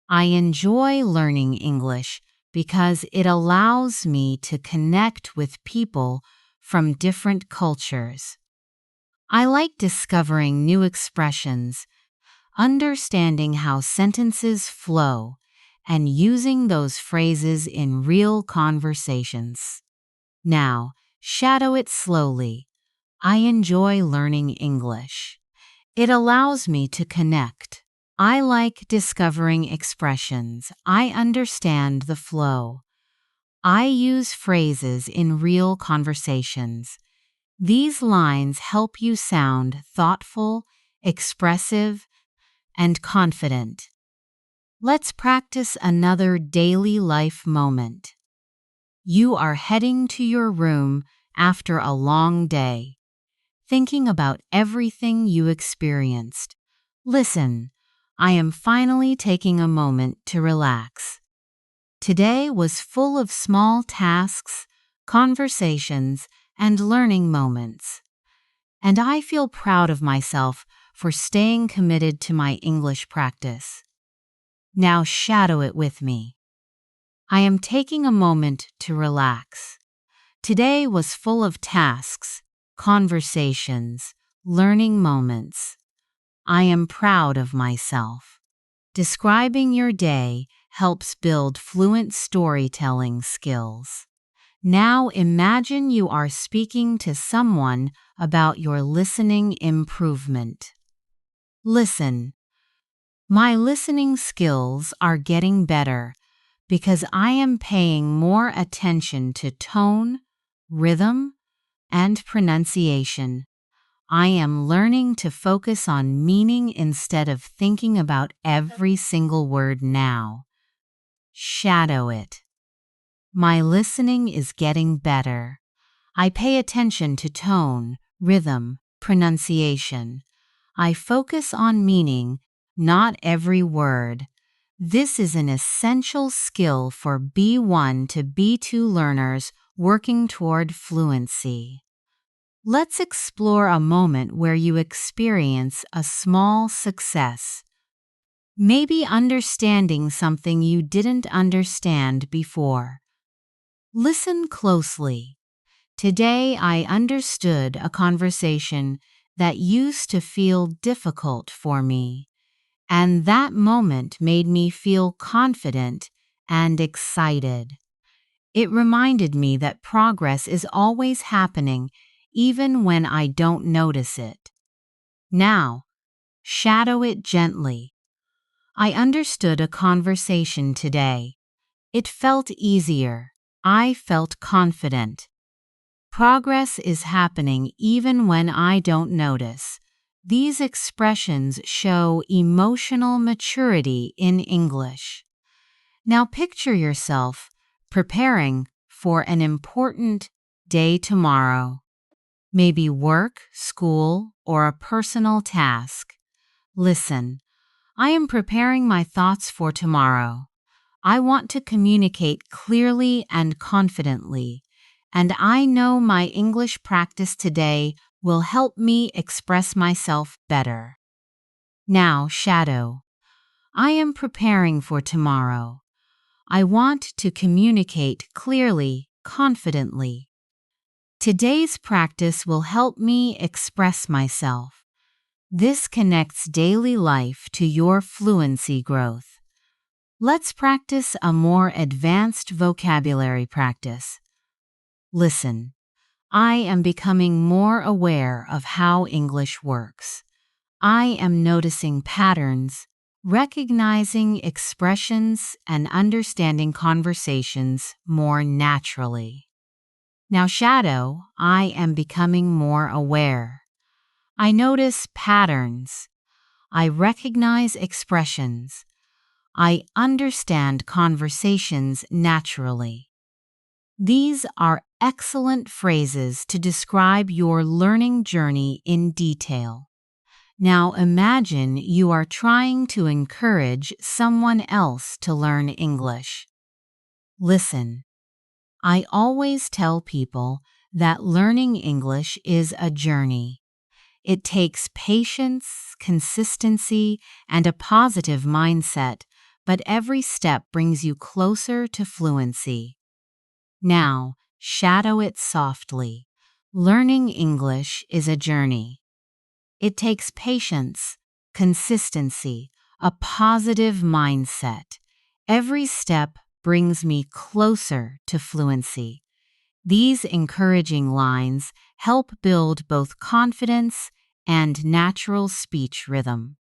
I enjoy learning English because it allows me to connect with people from different cultures. I like discovering new expressions, understanding how sentences flow, and using those phrases in real conversations. Now, shadow it slowly. I enjoy learning English. It allows me to connect. I like discovering expressions. I understand the flow. I use phrases in real conversations. These lines help you sound thoughtful, expressive, and confident. Let's practice another daily life moment. You are heading to your room after a long day, thinking about everything you experienced. Listen. I am finally taking a moment to relax. Today was full of small tasks, conversations, and learning moments. And I feel proud of myself for staying committed to my English practice. Now shadow it with me. I am taking a moment to relax. Today was full of tasks, conversations, learning moments. I am proud of myself. Describing your day helps build fluent storytelling skills. Now imagine you are speaking to someone about your listening improvement. Listen. My listening skills are getting better because I am paying more attention to tone, rhythm, and pronunciation. I am learning to focus on meaning instead of thinking about every single word now. Shadow it. My listening is getting better. I pay attention to tone, rhythm, pronunciation. I focus on meaning, not every word. This is an essential skill for B1 to B2 learners working toward fluency. Let's explore a moment where you experience a small success. Maybe understanding something you didn't understand before. Listen closely. Today I understood a conversation that used to feel difficult for me. and that moment made me feel confident and excited. It reminded me that progress is always happening, even when I don't notice it. Now, shadow it gently. I understood a conversation today. It felt easier. I felt confident. Progress is happening even when I don't notice. These expressions show emotional maturity in English. Now picture yourself preparing for an important day tomorrow. Maybe work, school, or a personal task. Listen, I am preparing my thoughts for tomorrow. I want to communicate clearly and confidently, and I know my English practice today will help me express myself better. Now, shadow. I am preparing for tomorrow. I want to communicate clearly, confidently. Today's practice will help me express myself. This connects daily life to your fluency growth. Let's practice a more advanced vocabulary practice. Listen, I am becoming more aware of how English works. I am noticing patterns, recognizing expressions, and understanding conversations more naturally. Now, shadow, I am becoming more aware. I notice patterns. I recognize expressions. I understand conversations naturally. These are excellent phrases to describe your learning journey in detail. Now imagine you are trying to encourage someone else to learn English. Listen, I always tell people that learning English is a journey. It takes patience, consistency, and a positive mindset, but every step brings you closer to fluency. Now, shadow it softly. Learning English is a journey. It takes patience, consistency, a positive mindset. Every step brings me closer to fluency. These encouraging lines help build both confidence and natural speech rhythm.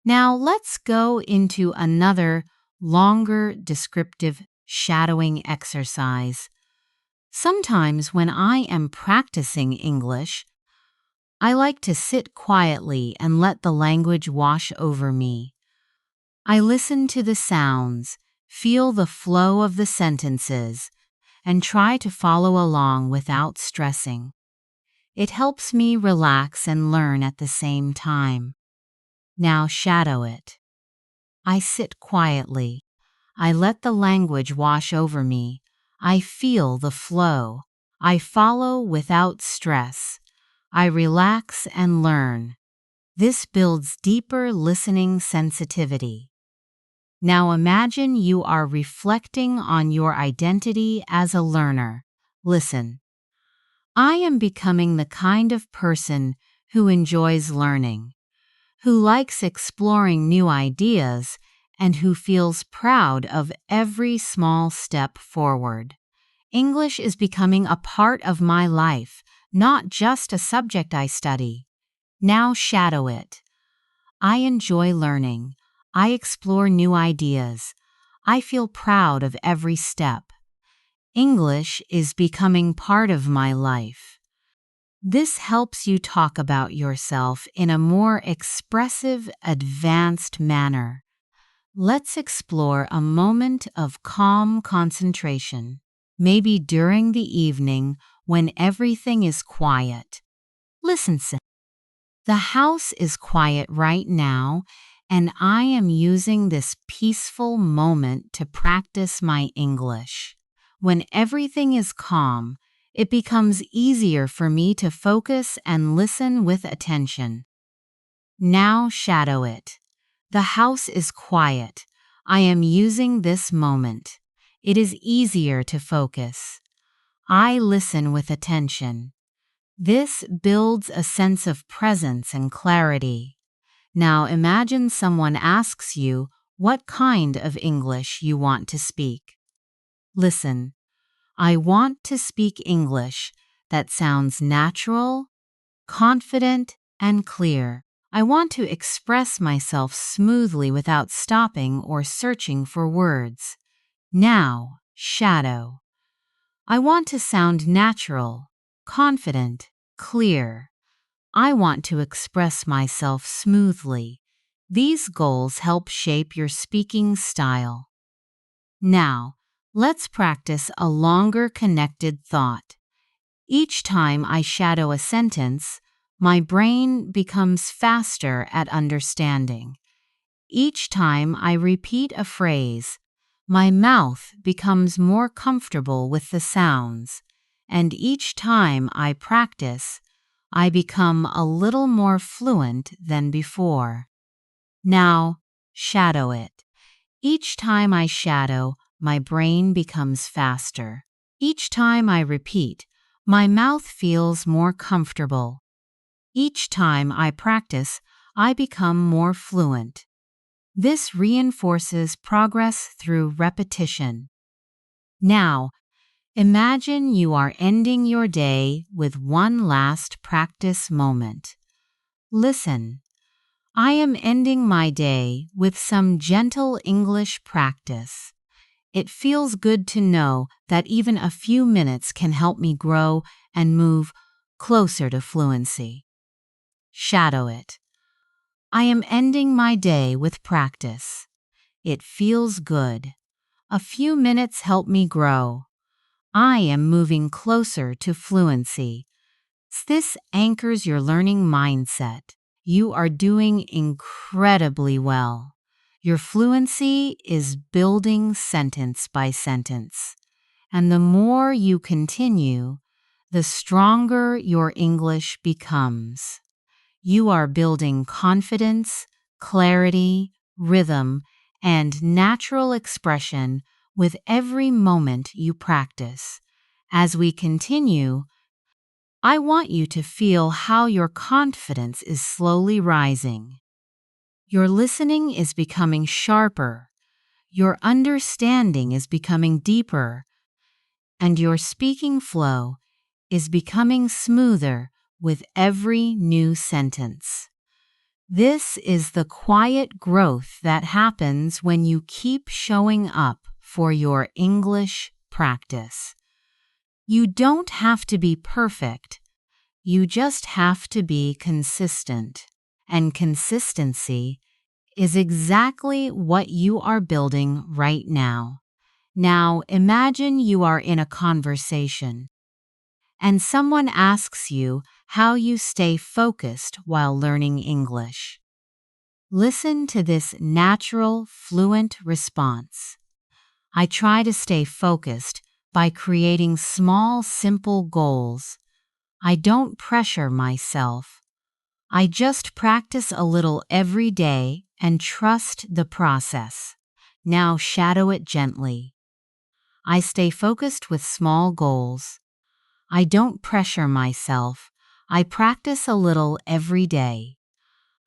Now let's go into another longer descriptive shadowing exercise. Sometimes when I am practicing English, I like to sit quietly and let the language wash over me. I listen to the sounds, feel the flow of the sentences, and try to follow along without stressing. It helps me relax and learn at the same time. Now shadow it. I sit quietly. I let the language wash over me. I feel the flow. I follow without stress. I relax and learn. This builds deeper listening sensitivity. Now imagine you are reflecting on your identity as a learner. Listen. I am becoming the kind of person who enjoys learning, who likes exploring new ideas, and who feels proud of every small step forward. English is becoming a part of my life, not just a subject I study. Now shadow it. I enjoy learning. I explore new ideas. I feel proud of every step. English is becoming part of my life. This helps you talk about yourself in a more expressive, advanced manner. Let's explore a moment of calm concentration, maybe during the evening when everything is quiet. Listen. The house is quiet right now, and I am using this peaceful moment to practice my English. When everything is calm, it becomes easier for me to focus and listen with attention. Now shadow it. The house is quiet. I am using this moment. It is easier to focus. I listen with attention. This builds a sense of presence and clarity. Now imagine someone asks you what kind of English you want to speak. Listen, I want to speak English that sounds natural, confident, and clear. I want to express myself smoothly without stopping or searching for words. Now, shadow. I want to sound natural, confident, clear. I want to express myself smoothly. These goals help shape your speaking style. Now, let's practice a longer connected thought. Each time I shadow a sentence, my brain becomes faster at understanding. Each time I repeat a phrase, my mouth becomes more comfortable with the sounds. And each time I practice, I become a little more fluent than before. Now, shadow it. Each time I shadow, my brain becomes faster. Each time I repeat, my mouth feels more comfortable. Each time I practice, I become more fluent. This reinforces progress through repetition. Now, imagine you are ending your day with one last practice moment. Listen. I am ending my day with some gentle English practice. It feels good to know that even a few minutes can help me grow and move closer to fluency. Shadow it. I am ending my day with practice. It feels good. A few minutes help me grow. I am moving closer to fluency. This anchors your learning mindset. You are doing incredibly well. Your fluency is building sentence by sentence. And the more you continue, the stronger your English becomes. You are building confidence, clarity, rhythm, and natural expression with every moment you practice. As we continue, I want you to feel how your confidence is slowly rising. Your listening is becoming sharper, your understanding is becoming deeper, and your speaking flow is becoming smoother with every new sentence. This is the quiet growth that happens when you keep showing up for your English practice. You don't have to be perfect. You just have to be consistent. And consistency is exactly what you are building right now. Now imagine you are in a conversation and someone asks you how you stay focused while learning English. Listen to this natural, fluent response. I try to stay focused by creating small, simple goals. I don't pressure myself. I just practice a little every day and trust the process. Now shadow it gently. I stay focused with small goals. I don't pressure myself. I practice a little every day.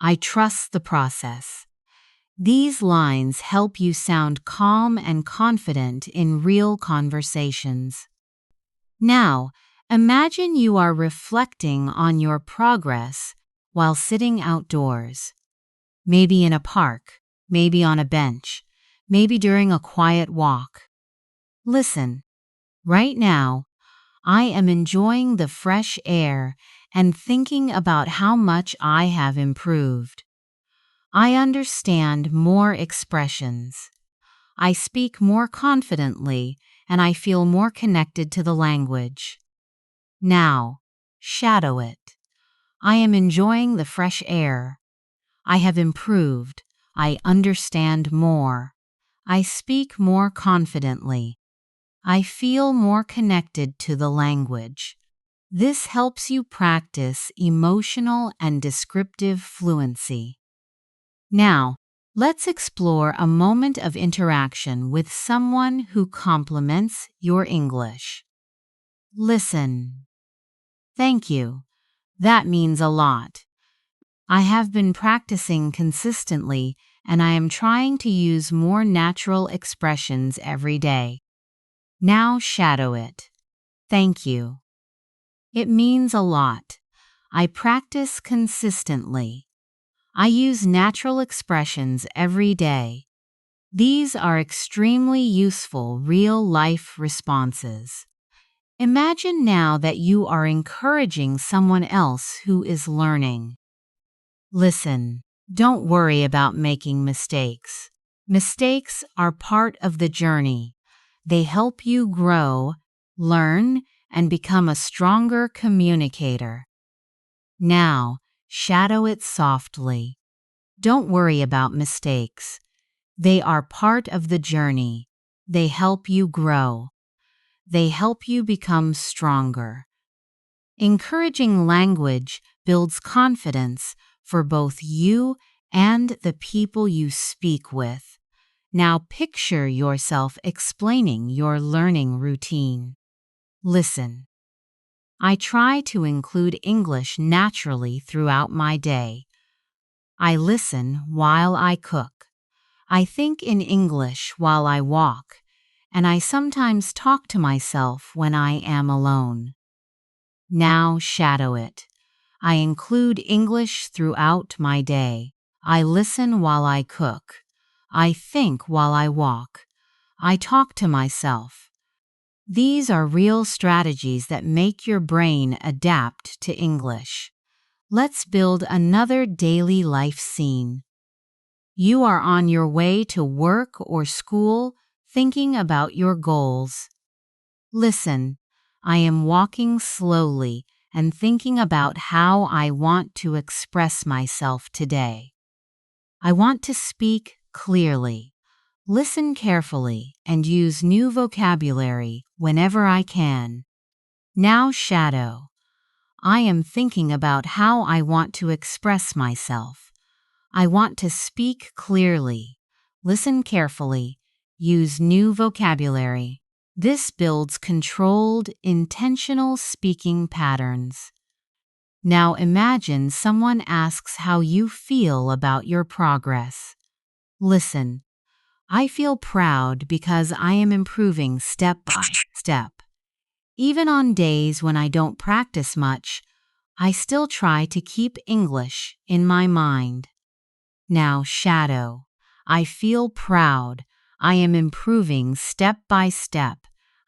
I trust the process. These lines help you sound calm and confident in real conversations. Now, imagine you are reflecting on your progress while sitting outdoors. Maybe in a park, maybe on a bench, maybe during a quiet walk. Listen, right now, I am enjoying the fresh air and thinking about how much I have improved. I understand more expressions. I speak more confidently and I feel more connected to the language. Now, shadow it. I am enjoying the fresh air. I have improved. I understand more. I speak more confidently. I feel more connected to the language. This helps you practice emotional and descriptive fluency. Now, let's explore a moment of interaction with someone who compliments your English. Listen. Thank you. That means a lot. I have been practicing consistently and I am trying to use more natural expressions every day. Now shadow it. Thank you. It means a lot. I practice consistently. I use natural expressions every day. These are extremely useful real-life responses. Imagine now that you are encouraging someone else who is learning. Listen, don't worry about making mistakes. Mistakes are part of the journey. They help you grow, learn, and become a stronger communicator. Now, shadow it softly. Don't worry about mistakes. They are part of the journey. They help you grow. They help you become stronger. Encouraging language builds confidence for both you and the people you speak with. Now picture yourself explaining your learning routine. Listen. I try to include English naturally throughout my day. I listen while I cook. I think in English while I walk, and I sometimes talk to myself when I am alone. Now shadow it. I include English throughout my day. I listen while I cook. I think while I walk. I talk to myself. These are real strategies that make your brain adapt to English. Let's build another daily life scene. You are on your way to work or school thinking about your goals. Listen, I am walking slowly and thinking about how I want to express myself today. I want to speak clearly, listen carefully, and use new vocabulary whenever I can. Now shadow. I am thinking about how I want to express myself. I want to speak clearly, listen carefully, use new vocabulary. This builds controlled, intentional speaking patterns. Now imagine someone asks how you feel about your progress. Listen, I feel proud because I am improving step by step. Even on days when I don't practice much, I still try to keep English in my mind. Now shadow. I feel proud. I am improving step by step.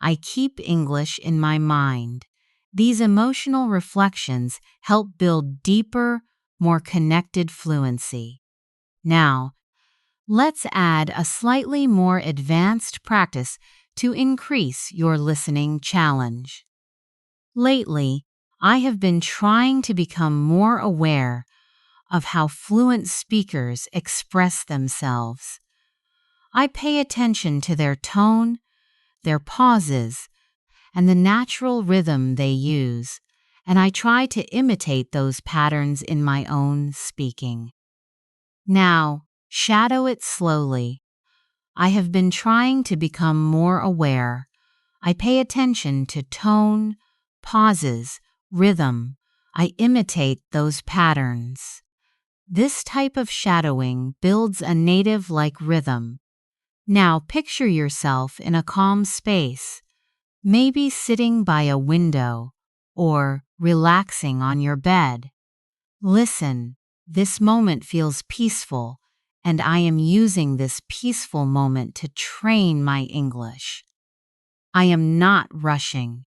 I keep English in my mind. These emotional reflections help build deeper, more connected fluency. Now, let's add a slightly more advanced practice to increase your listening challenge. Lately, I have been trying to become more aware of how fluent speakers express themselves. I pay attention to their tone, their pauses, and the natural rhythm they use, and I try to imitate those patterns in my own speaking. Now, shadow it slowly. I have been trying to become more aware. I pay attention to tone, pauses, rhythm. I imitate those patterns. This type of shadowing builds a native-like rhythm. Now picture yourself in a calm space, maybe sitting by a window or relaxing on your bed. Listen, this moment feels peaceful, and I am using this peaceful moment to train my English. I am not rushing.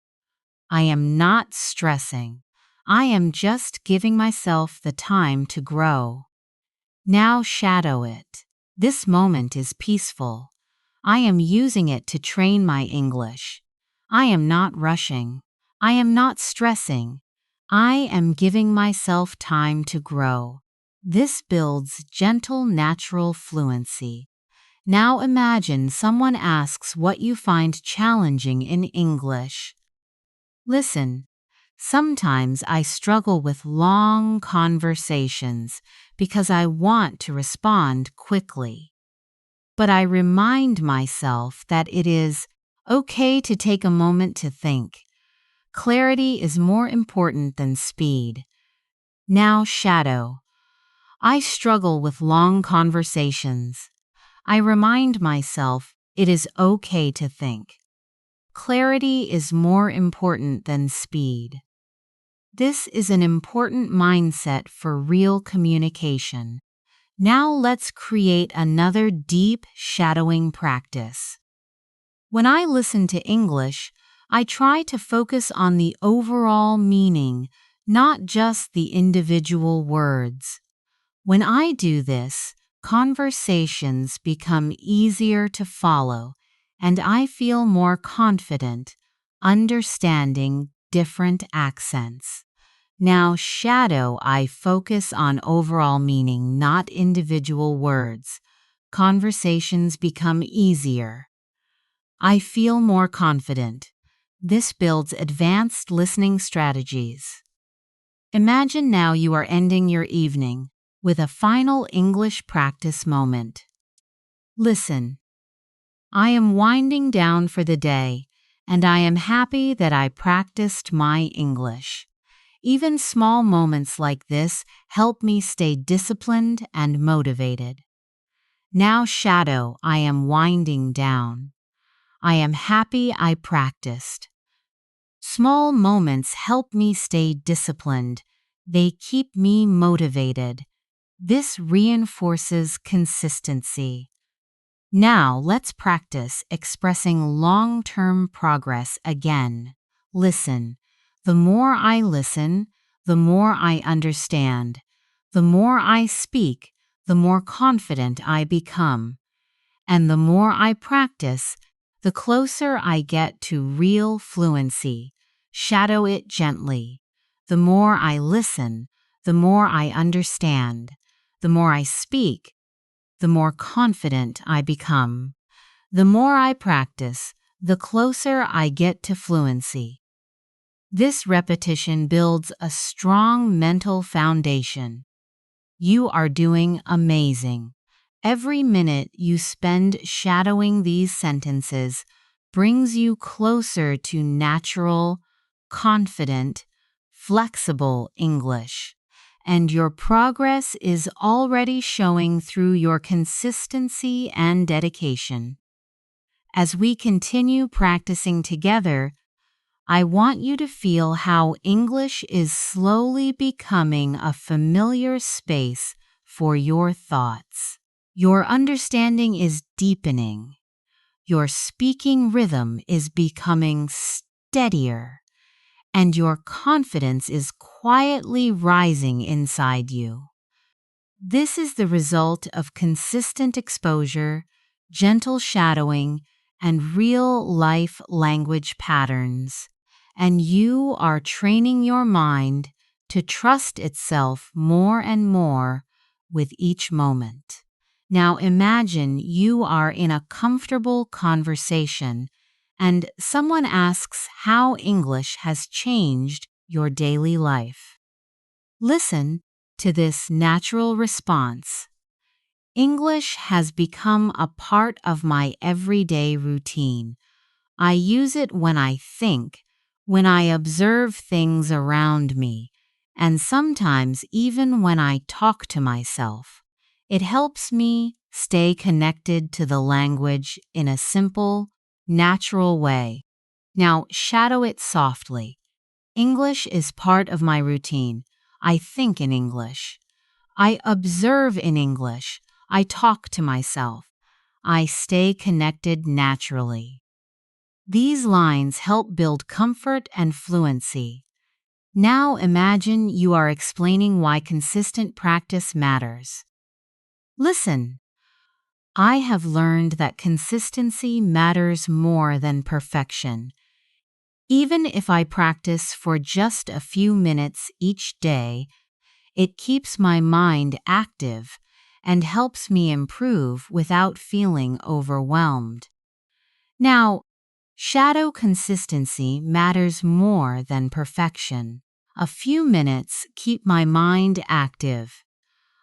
I am not stressing. I am just giving myself the time to grow. Now shadow it. This moment is peaceful. I am using it to train my English. I am not rushing. I am not stressing. I am giving myself time to grow. This builds gentle, natural fluency. Now imagine someone asks what you find challenging in English. Listen. Sometimes I struggle with long conversations because I want to respond quickly. But I remind myself that it is okay to take a moment to think. Clarity is more important than speed. Now shadow. I struggle with long conversations. I remind myself it is okay to think. Clarity is more important than speed. This is an important mindset for real communication. Now let's create another deep shadowing practice. When I listen to English, I try to focus on the overall meaning, not just the individual words. When I do this, conversations become easier to follow, and I feel more confident understanding different accents. Now, shadow, I focus on overall meaning, not individual words. Conversations become easier. I feel more confident. This builds advanced listening strategies. Imagine now you are ending your evening with a final English practice moment. Listen. I am winding down for the day, and I am happy that I practiced my English. Even small moments like this help me stay disciplined and motivated. Now, shadow, I am winding down. I am happy I practiced. Small moments help me stay disciplined. They keep me motivated. This reinforces consistency. Now let's practice expressing long-term progress again. Listen. The more I listen, the more I understand. The more I speak, the more confident I become. And the more I practice, the closer I get to real fluency. Shadow it gently. The more I listen, the more I understand. The more I speak, the more confident I become. The more I practice, the closer I get to fluency. This repetition builds a strong mental foundation. You are doing amazing. Every minute you spend shadowing these sentences brings you closer to natural, confident, flexible English. And your progress is already showing through your consistency and dedication. As we continue practicing together, I want you to feel how English is slowly becoming a familiar space for your thoughts. Your understanding is deepening. Your speaking rhythm is becoming steadier, and your confidence is quietly rising inside you. This is the result of consistent exposure, gentle shadowing, and real-life language patterns, and you are training your mind to trust itself more and more with each moment. Now imagine you are in a comfortable conversation and someone asks how English has changed your daily life. Listen to this natural response. English has become a part of my everyday routine. I use it when I think, when I observe things around me, and sometimes even when I talk to myself. It helps me stay connected to the language in a simple, natural way. Now, shadow it softly. English is part of my routine. I think in English. I observe in English. I talk to myself. I stay connected naturally. These lines help build comfort and fluency. Now imagine you are explaining why consistent practice matters. Listen. I have learned that consistency matters more than perfection. Even if I practice for just a few minutes each day, it keeps my mind active and helps me improve without feeling overwhelmed. Now, shadow consistency matters more than perfection. A few minutes keep my mind active.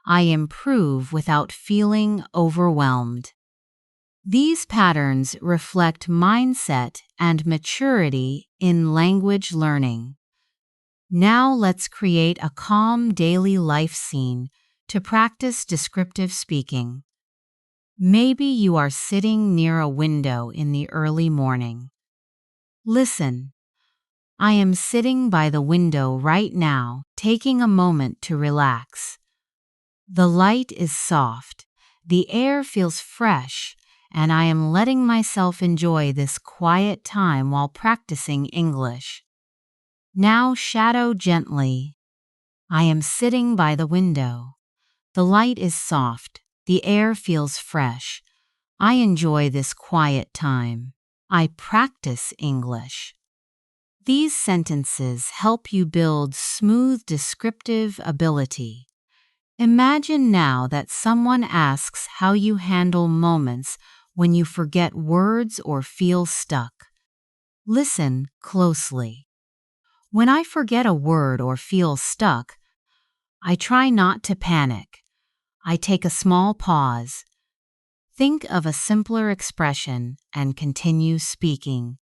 I improve without feeling overwhelmed. These patterns reflect mindset and maturity in language learning. Now let's create a calm daily life scene to practice descriptive speaking. Maybe you are sitting near a window in the early morning. Listen. I am sitting by the window right now, taking a moment to relax. The light is soft, the air feels fresh, and I am letting myself enjoy this quiet time while practicing English. Now shadow gently. I am sitting by the window. The light is soft, the air feels fresh. I enjoy this quiet time. I practice English. These sentences help you build smooth descriptive ability. Imagine now that someone asks how you handle moments when you forget words or feel stuck. Listen closely. When I forget a word or feel stuck, I try not to panic. I take a small pause. Think of a simpler expression and continue speaking.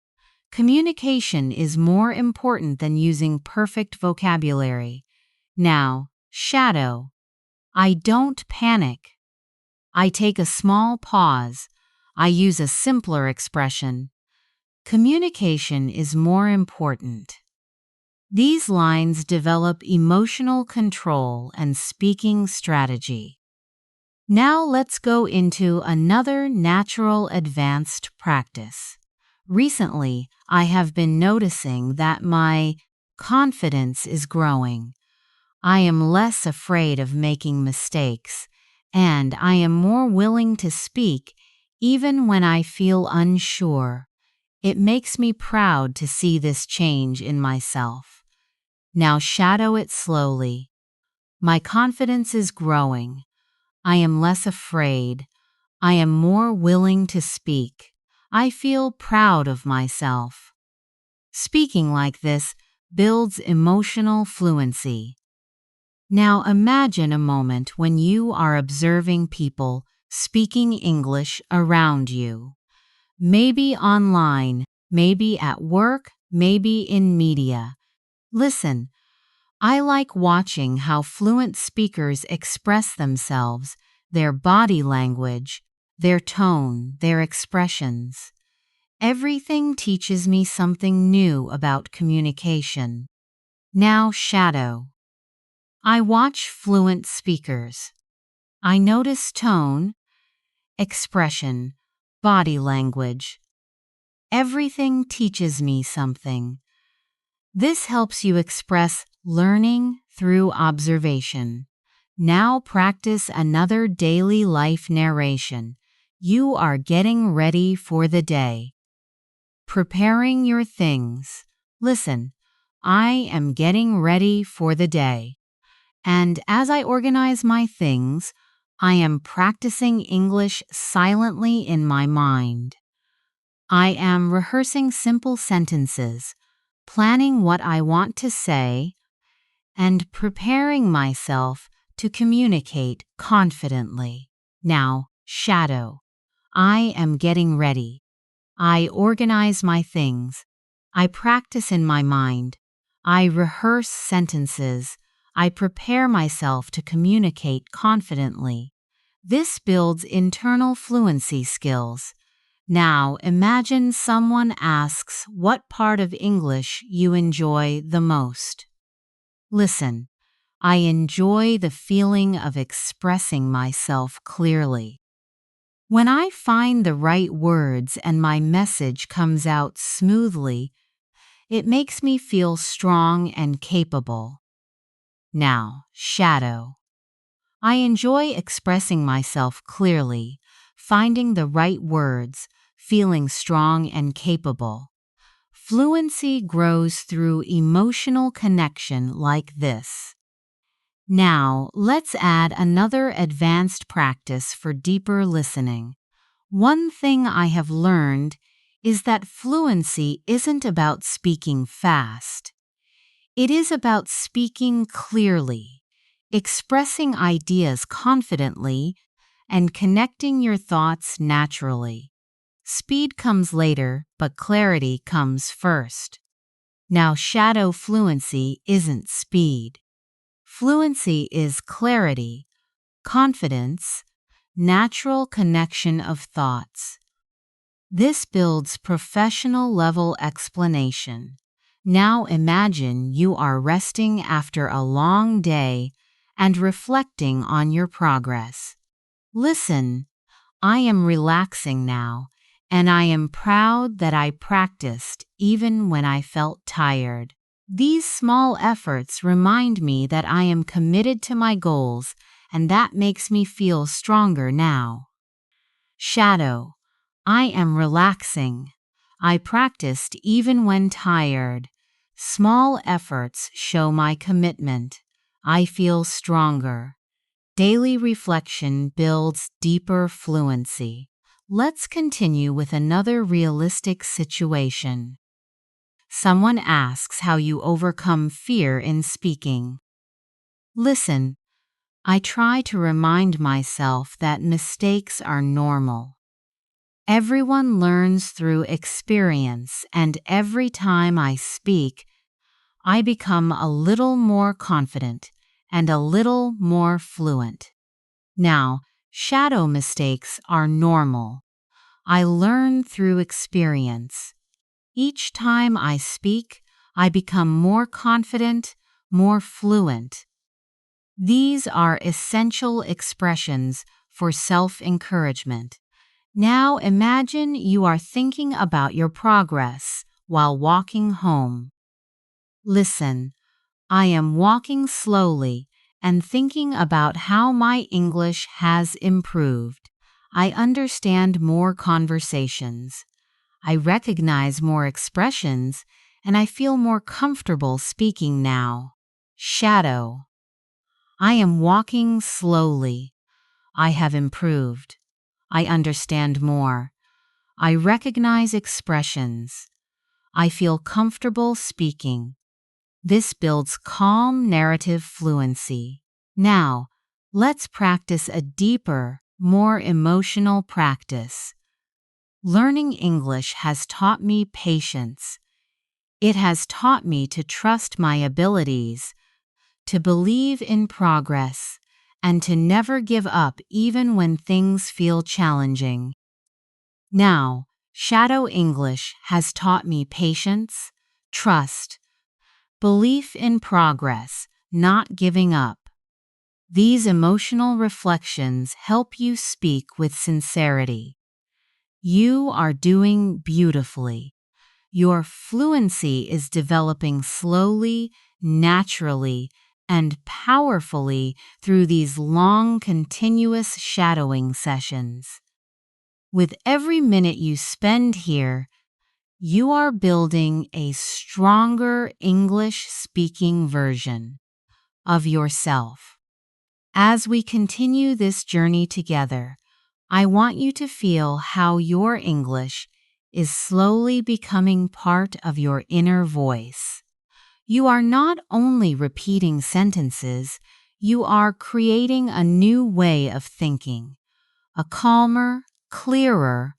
Communication is more important than using perfect vocabulary. Now, shadow. I don't panic. I take a small pause. I use a simpler expression. Communication is more important. These lines develop emotional control and speaking strategy. Now let's go into another natural advanced practice. Recently, I have been noticing that my confidence is growing. I am less afraid of making mistakes, and I am more willing to speak even when I feel unsure. It makes me proud to see this change in myself. Now shadow it slowly. My confidence is growing. I am less afraid. I am more willing to speak. I feel proud of myself. Speaking like this builds emotional fluency. Now imagine a moment when you are observing people speaking English around you. Maybe online, maybe at work, maybe in media. Listen, I like watching how fluent speakers express themselves, their body language, their tone, their expressions. Everything teaches me something new about communication. Now shadow. I watch fluent speakers. I notice tone, expression, body language. Everything teaches me something. This helps you express learning through observation. Now practice another daily life narration. You are getting ready for the day. Preparing your things. Listen, I am getting ready for the day. And as I organize my things, I am practicing English silently in my mind. I am rehearsing simple sentences, planning what I want to say, and preparing myself to communicate confidently. Now, shadow. I am getting ready. I organize my things. I practice in my mind. I rehearse sentences. I prepare myself to communicate confidently. This builds internal fluency skills. Now imagine someone asks what part of English you enjoy the most. Listen, I enjoy the feeling of expressing myself clearly. When I find the right words and my message comes out smoothly, it makes me feel strong and capable. Now, shadow. I enjoy expressing myself clearly, finding the right words, feeling strong and capable. Fluency grows through emotional connection like this. Now, let's add another advanced practice for deeper listening. One thing I have learned is that fluency isn't about speaking fast. It is about speaking clearly, expressing ideas confidently, and connecting your thoughts naturally. Speed comes later, but clarity comes first. Now, shadow fluency isn't speed. Fluency is clarity, Confidence, natural connection of thoughts. This builds professional level explanation. Now imagine you are resting after a long day and reflecting on your progress. Listen, I am relaxing now, and I am proud that I practiced even when I felt tired. These small efforts remind me that I am committed to my goals, and that makes me feel stronger now. Shadow, I am relaxing. I practiced even when tired. Small efforts show my commitment. I feel stronger. Daily reflection builds deeper fluency. Let's continue with another realistic situation. Someone asks how you overcome fear in speaking. Listen, I try to remind myself that mistakes are normal. Everyone learns through experience, and every time I speak, I become a little more confident and a little more fluent. Now, shadow mistakes are normal. I learn through experience. Each time I speak, I become more confident, more fluent. These are essential expressions for self-encouragement. Now imagine you are thinking about your progress while walking home. Listen, I am walking slowly and thinking about how my English has improved. I understand more conversations. I recognize more expressions, and I feel more comfortable speaking now. Shadow. I am walking slowly. I have improved. I understand more. I recognize expressions. I feel comfortable speaking. This builds calm narrative fluency. Now, let's practice a deeper, more emotional practice. Learning English has taught me patience. It has taught me to trust my abilities, to believe in progress, and to never give up even when things feel challenging. Now, Shadow English has taught me patience, trust, belief in progress, not giving up. These emotional reflections help you speak with sincerity. You are doing beautifully. Your fluency is developing slowly, naturally, and powerfully through these long, continuous shadowing sessions. With every minute you spend here, you are building a stronger English-speaking version of yourself. As we continue this journey together, I want you to feel how your English is slowly becoming part of your inner voice. You are not only repeating sentences, you are creating a new way of thinking, a calmer, clearer,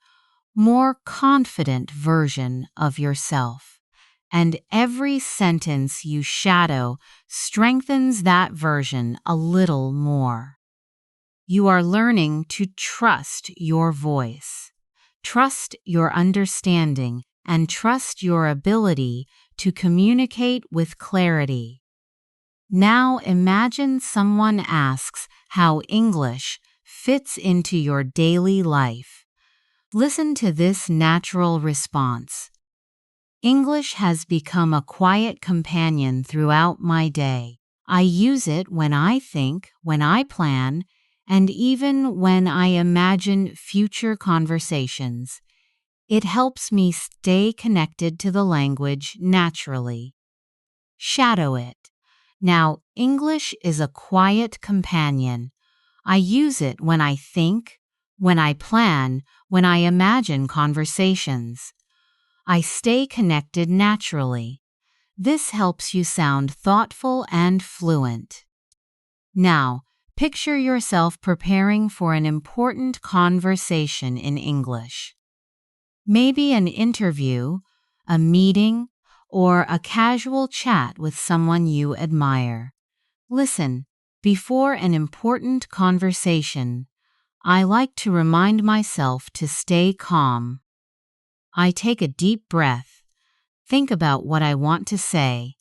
more confident version of yourself. And every sentence you shadow strengthens that version a little more. You are learning to trust your voice, trust your understanding, and trust your ability to communicate with clarity. Now imagine someone asks how English fits into your daily life. Listen to this natural response. English has become a quiet companion throughout my day. I use it when I think, when I plan, and even when I imagine future conversations. It helps me stay connected to the language naturally. Shadow it. Now, English is a quiet companion. I use it when I think, when I plan, when I imagine conversations. I stay connected naturally. This helps you sound thoughtful and fluent. Now, picture yourself preparing for an important conversation in English. Maybe an interview, a meeting, or a casual chat with someone you admire. Listen, Before an important conversation, I like to remind myself to stay calm. I take a deep breath, think about what I want to say,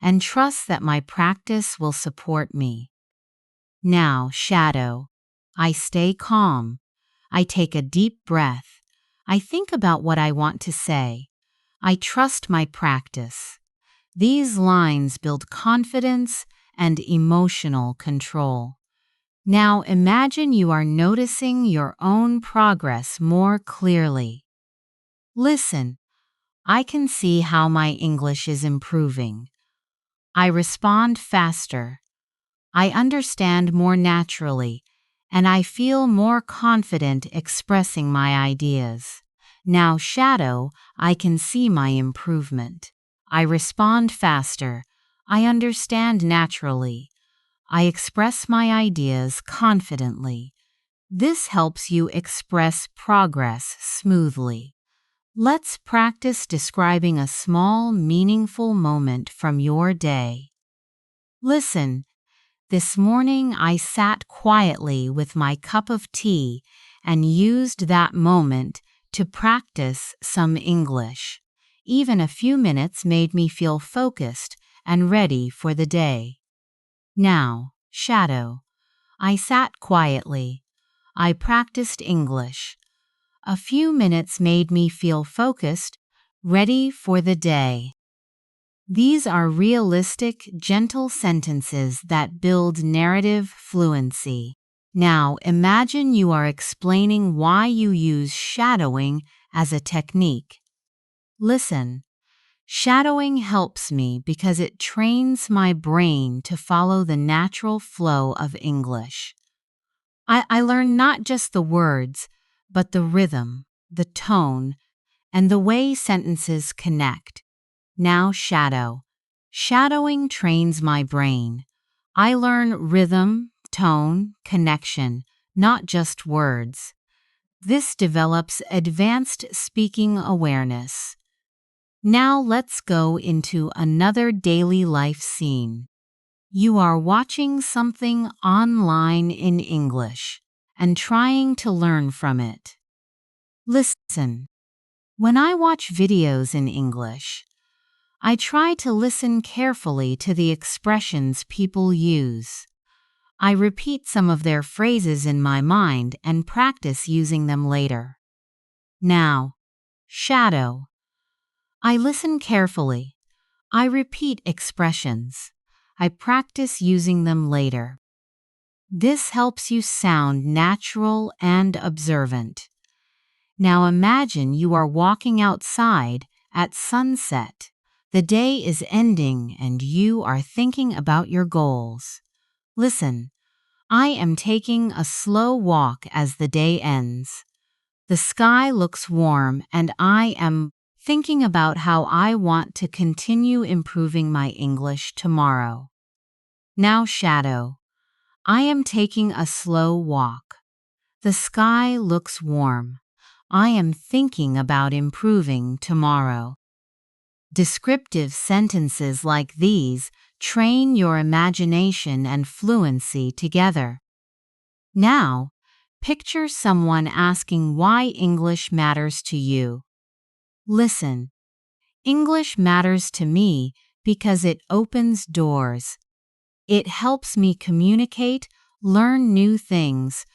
and trust that my practice will support me. Now, shadow. I stay calm. I take a deep breath. I think about what I want to say. I trust my practice. These lines build confidence and emotional control. Now imagine you are noticing your own progress more clearly. Listen, I can see how my English is improving. I respond faster. I understand more naturally, and I feel more confident expressing my ideas. Now, shadow, I can see my improvement. I respond faster. I understand naturally. I express my ideas confidently. This helps you express progress smoothly. Let's practice describing a small, meaningful moment from your day. Listen, this morning I sat quietly with my cup of tea and used that moment to practice some English. Even a few minutes made me feel focused and ready for the day. Now, shadow. I sat quietly. I practiced English. A few minutes made me feel focused, ready for the day. These are realistic, gentle sentences that build narrative fluency. Now imagine you are explaining why you use shadowing as a technique. Listen, shadowing helps me because it trains my brain to follow the natural flow of English. I learn not just the words, but the rhythm, the tone, and the way sentences connect. Now shadow. Shadowing trains my brain. I learn rhythm, tone, connection, not just words. This develops advanced speaking awareness. Now let's go into another daily life scene. You are watching something online in English and trying to learn from it. Listen. When I watch videos in English, I try to listen carefully to the expressions people use. I repeat some of their phrases in my mind and practice using them later. Now, shadow. I listen carefully. I repeat expressions. I practice using them later. This helps you sound natural and observant. Now imagine you are walking outside at sunset. The day is ending and you are thinking about your goals. Listen, I am taking a slow walk as the day ends. The sky looks warm and I am thinking about how I want to continue improving my English tomorrow. Now shadow. I am taking a slow walk. The sky looks warm. I am thinking about improving tomorrow. Descriptive sentences like these train your imagination and fluency together. Now, picture someone asking why English matters to you. Listen. English matters to me because it opens doors. It helps me communicate, learn new things,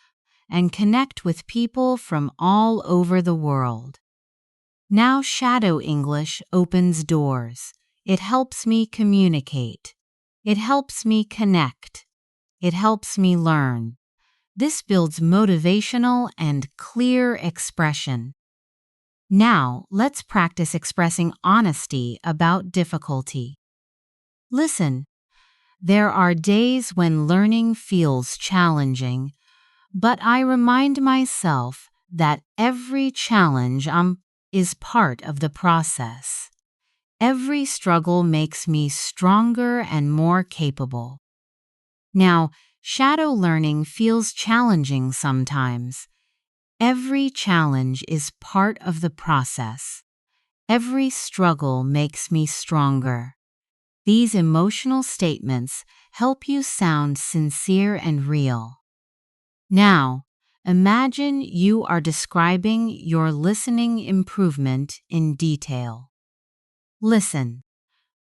and connect with people from all over the world. Now shadow English opens doors. It helps me communicate. It helps me connect. It helps me learn. This builds motivational and clear expression. Now let's practice expressing honesty about difficulty. Listen, there are days when learning feels challenging, but I remind myself that every challenge is part of the process. Every struggle makes me stronger and more capable. Now, shadow learning feels challenging sometimes. Every challenge is part of the process. Every struggle makes me stronger. These emotional statements help you sound sincere and real. Now, imagine you are describing your listening improvement in detail. Listen,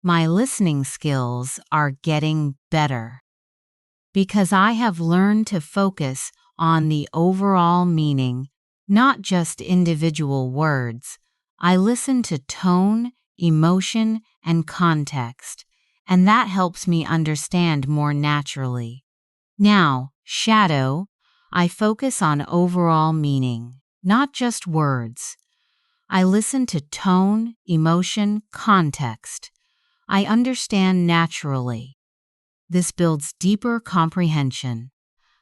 my listening skills are getting better because I have learned to focus on the overall meaning, not just individual words. I listen to tone, emotion, and context, and that helps me understand more naturally. Now, shadow, I focus on overall meaning, not just words. I listen to tone, emotion, context. I understand naturally. This builds deeper comprehension.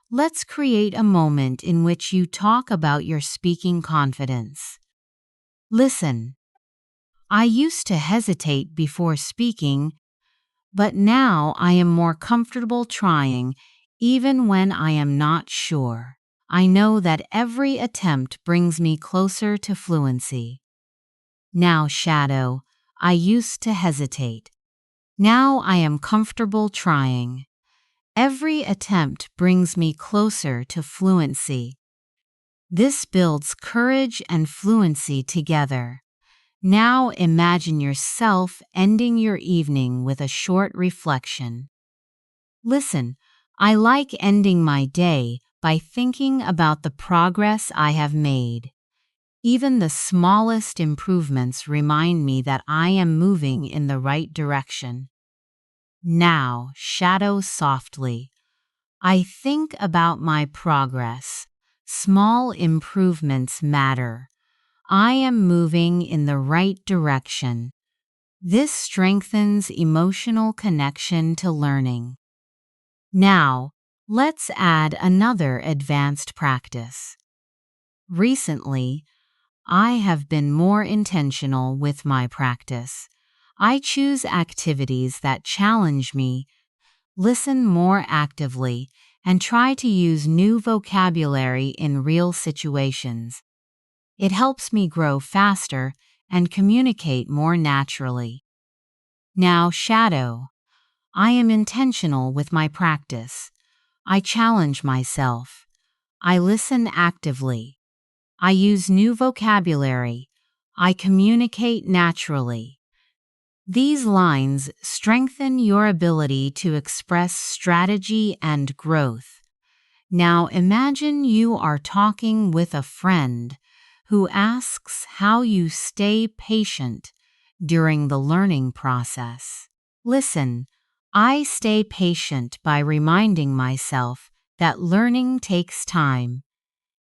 Let's create a moment in which you talk about your speaking confidence. Listen, I used to hesitate before speaking, but now I am more comfortable trying, even when I am not sure. I know that every attempt brings me closer to fluency. Now, shadow, I used to hesitate. Now I am comfortable trying. Every attempt brings me closer to fluency. This builds courage and fluency together. Now imagine yourself ending your evening with a short reflection. Listen, I like ending my day by thinking about the progress I have made. Even the smallest improvements remind me that I am moving in the right direction. Now, shadow softly. I think about my progress. Small improvements matter. I am moving in the right direction. This strengthens emotional connection to learning. Now, let's add another advanced practice. Recently, I have been more intentional with my practice. I choose activities that challenge me, listen more actively, and try to use new vocabulary in real situations. It helps me grow faster and communicate more naturally. Now, shadow. I am intentional with my practice. I challenge myself. I listen actively. I use new vocabulary. I communicate naturally. These lines strengthen your ability to express strategy and growth. Now imagine you are talking with a friend who asks how you stay patient during the learning process. Listen, I stay patient by reminding myself that learning takes time.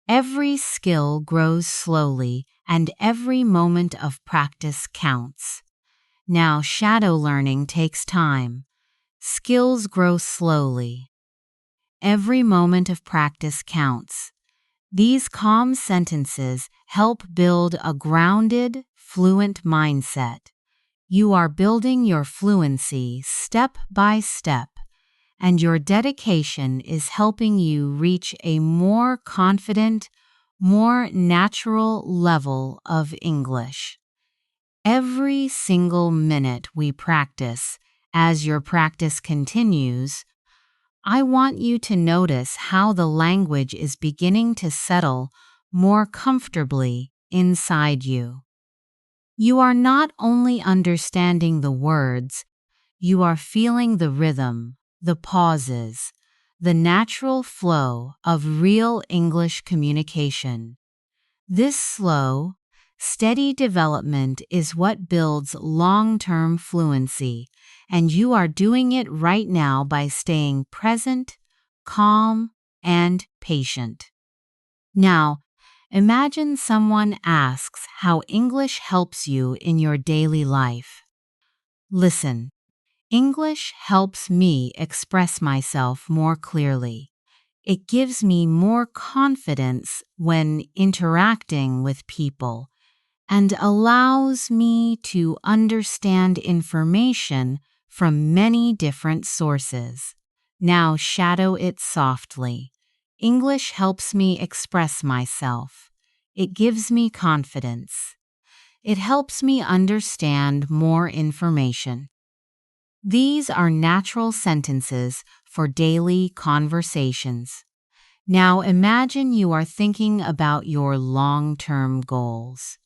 Every skill grows slowly, and every moment of practice counts. Now, shadow learning takes time. Skills grow slowly. Every moment of practice counts. These calm sentences help build a grounded, fluent mindset. You are building your fluency step by step, and your dedication is helping you reach a more confident, more natural level of English. Every single minute we practice, as your practice continues, I want you to notice how the language is beginning to settle more comfortably inside you. You are not only understanding the words, you are feeling the rhythm, the pauses, the natural flow of real English communication. This slow, steady development is what builds long-term fluency, and you are doing it right now by staying present, calm, and patient. Now, imagine someone asks how English helps you in your daily life. Listen, English helps me express myself more clearly. It gives me more confidence when interacting with people and allows me to understand information from many different sources. Now shadow it softly. English helps me express myself. It gives me confidence. It helps me understand more information. These are natural sentences for daily conversations. Now imagine you are thinking about your long-term goals.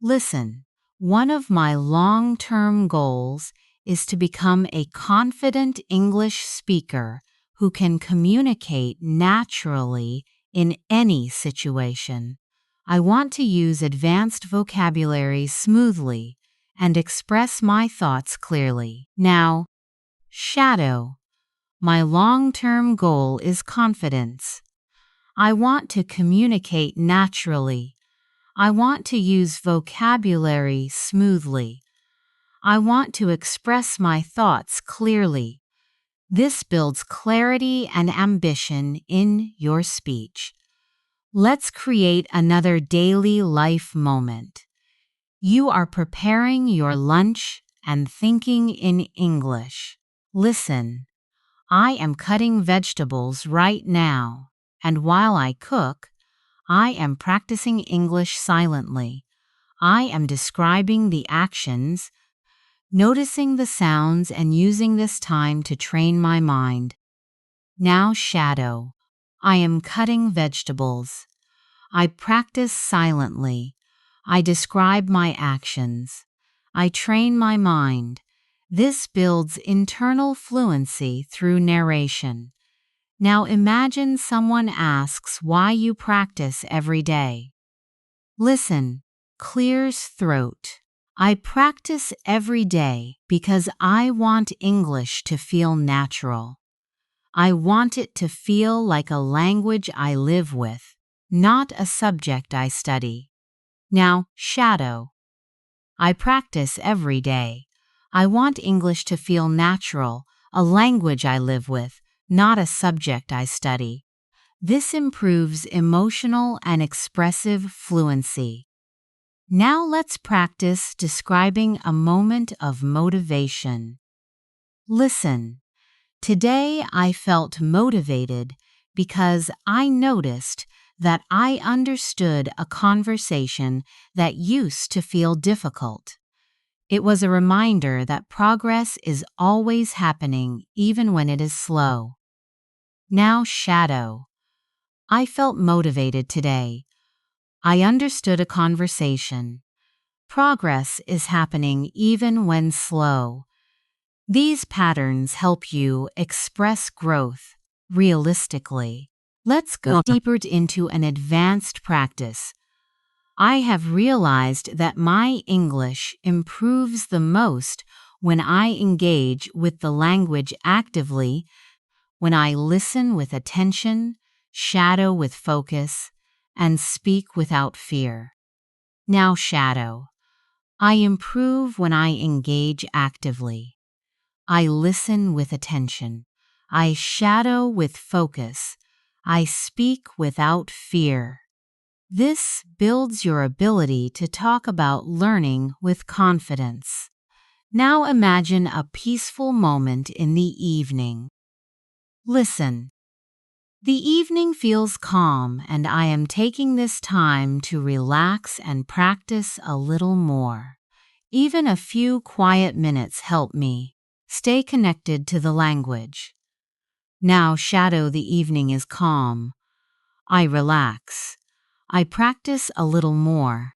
Listen, one of my long-term goals is to become a confident English speaker who can communicate naturally in any situation. I want to use advanced vocabulary smoothly and express my thoughts clearly. Now, shadow. My long-term goal is confidence. I want to communicate naturally. I want to use vocabulary smoothly. I want to express my thoughts clearly. This builds clarity and ambition in your speech. Let's create another daily life moment. You are preparing your lunch and thinking in English. Listen, I am cutting vegetables right now, and while I cook, I am practicing English silently. I am describing the actions, noticing the sounds, and using this time to train my mind. Now, shadow. I am cutting vegetables. I practice silently. I describe my actions. I train my mind. This builds internal fluency through narration. Now imagine someone asks why you practice every day. Listen, clears throat. I practice every day because I want English to feel natural. I want it to feel like a language I live with, not a subject I study. Now, shadow. I practice every day. I want English to feel natural, a language I live with, not a subject I study. This improves emotional and expressive fluency. Now let's practice describing a moment of motivation. Listen. Today I felt motivated because I noticed that I understood a conversation that used to feel difficult. It was a reminder that progress is always happening even when it is slow. Now, shadow. I felt motivated today. I understood a conversation. Progress is happening even when slow. These patterns help you express growth realistically. Let's go deeper into an advanced practice. I have realized that my English improves the most when I engage with the language actively, when I listen with attention, shadow with focus, and speak without fear. Now, shadow. I improve when I engage actively. I listen with attention. I shadow with focus. I speak without fear. This builds your ability to talk about learning with confidence. Now imagine a peaceful moment in the evening. Listen. The evening feels calm, and I am taking this time to relax and practice a little more. Even a few quiet minutes help me stay connected to the language. Now, shadow, the evening is calm. I relax. I practice a little more.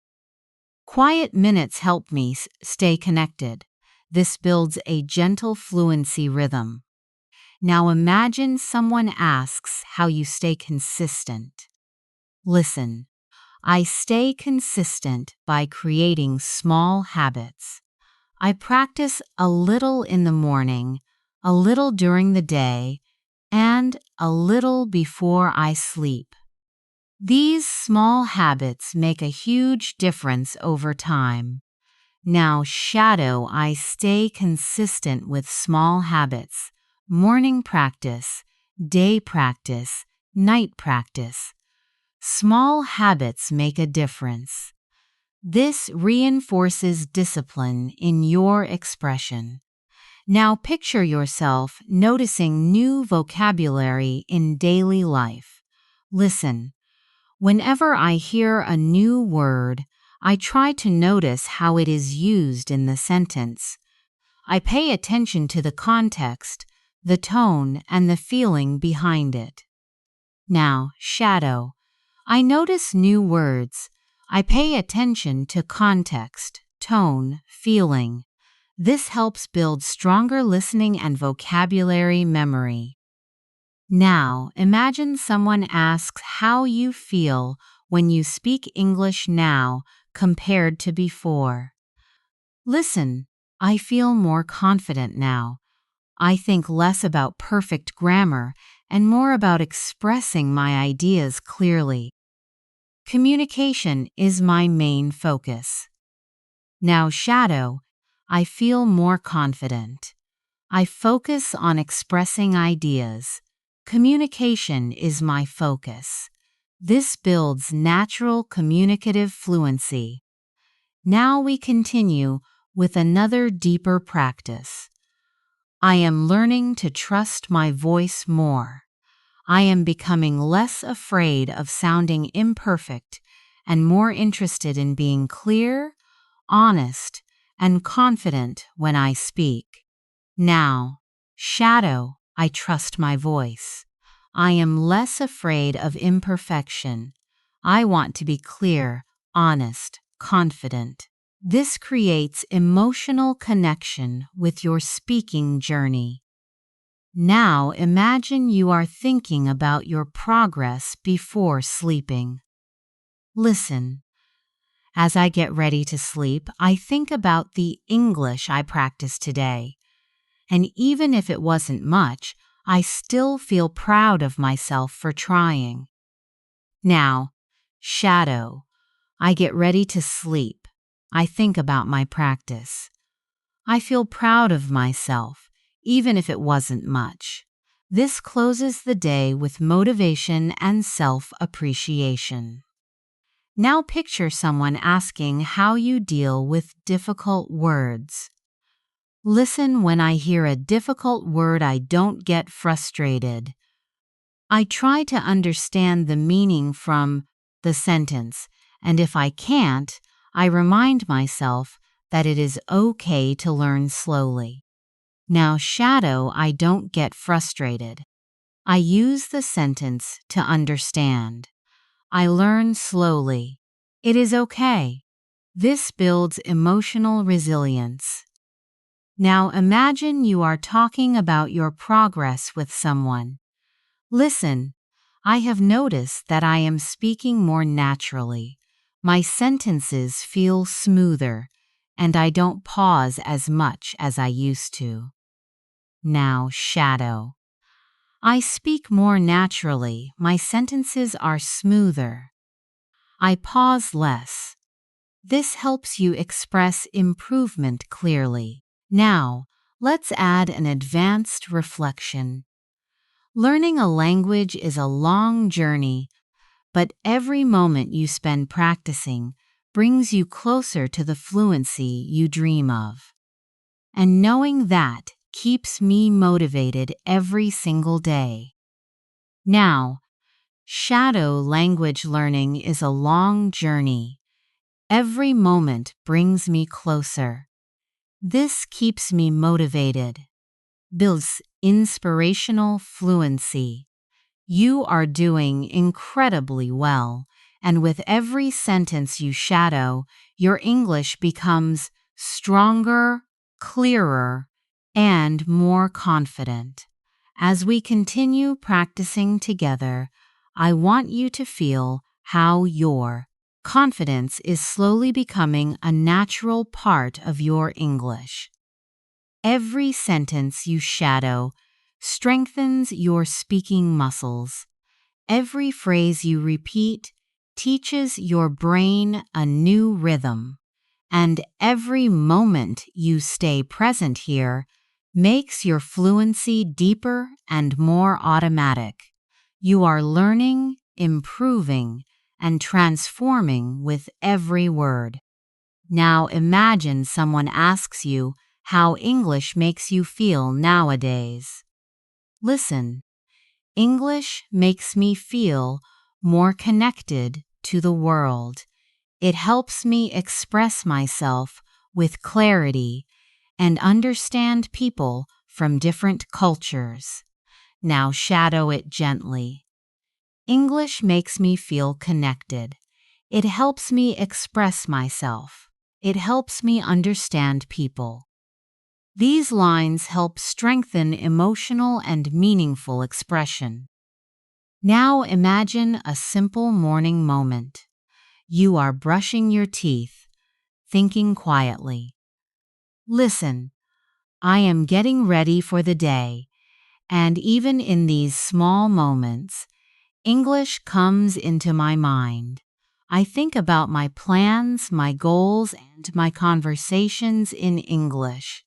Quiet minutes help me stay connected. This builds a gentle fluency rhythm. Now imagine someone asks how you stay consistent. Listen, I stay consistent by creating small habits. I practice a little in the morning, a little during the day, and a little before I sleep. These small habits make a huge difference over time. Now, shadow, I stay consistent with small habits. Morning practice, day practice, night practice. Small habits make a difference. This reinforces discipline in your expression. Now picture yourself noticing new vocabulary in daily life. Listen. Whenever I hear a new word, I try to notice how it is used in the sentence. I pay attention to the context, the tone, and the feeling behind it. Now, shadow. I notice new words. I pay attention to context, tone, feeling. This helps build stronger listening and vocabulary memory. Now, imagine someone asks how you feel when you speak English now compared to before. Listen, I feel more confident now. I think less about perfect grammar and more about expressing my ideas clearly. Communication is my main focus. Now, shadow, I feel more confident. I focus on expressing ideas. Communication is my focus. This builds natural communicative fluency. Now we continue with another deeper practice. I am learning to trust my voice more. I am becoming less afraid of sounding imperfect and more interested in being clear, honest, and confident when I speak. Now, shadow, I trust my voice. I am less afraid of imperfection. I want to be clear, honest, confident. This creates emotional connection with your speaking journey. Now imagine you are thinking about your progress before sleeping. Listen. As I get ready to sleep, I think about the English I practiced today. And even if it wasn't much, I still feel proud of myself for trying. Now, shadow. I get ready to sleep. I think about my practice. I feel proud of myself, even if it wasn't much. This closes the day with motivation and self-appreciation. Now picture someone asking how you deal with difficult words. Listen when I hear a difficult word, I don't get frustrated. I try to understand the meaning from the sentence, and if I can't, I remind myself that it is okay to learn slowly. Now, shadow, I don't get frustrated. I use the sentence to understand. I learn slowly. It is okay. This builds emotional resilience. Now imagine you are talking about your progress with someone. Listen, I have noticed that I am speaking more naturally. My sentences feel smoother, and I don't pause as much as I used to. Now, shadow. I speak more naturally. My sentences are smoother. I pause less. This helps you express improvement clearly. Now, let's add an advanced reflection. Learning a language is a long journey, but every moment you spend practicing brings you closer to the fluency you dream of. And knowing that keeps me motivated every single day. Now, shadow language learning is a long journey. Every moment brings me closer. This keeps me motivated, builds inspirational fluency. You are doing incredibly well, and with every sentence you shadow, your English becomes stronger, clearer, and more confident. As we continue practicing together, I want you to feel how your confidence is slowly becoming a natural part of your English. Every sentence you shadow strengthens your speaking muscles. Every phrase you repeat teaches your brain a new rhythm. And every moment you stay present here makes your fluency deeper and more automatic. You are learning, improving, and transforming with every word. Now imagine someone asks you how English makes you feel nowadays. Listen, English makes me feel more connected to the world. It helps me express myself with clarity and understand people from different cultures. Now shadow it gently. English makes me feel connected. It helps me express myself. It helps me understand people. These lines help strengthen emotional and meaningful expression. Now imagine a simple morning moment. You are brushing your teeth, thinking quietly. Listen, I am getting ready for the day, and even in these small moments, English comes into my mind. I think about my plans, my goals, and my conversations in English.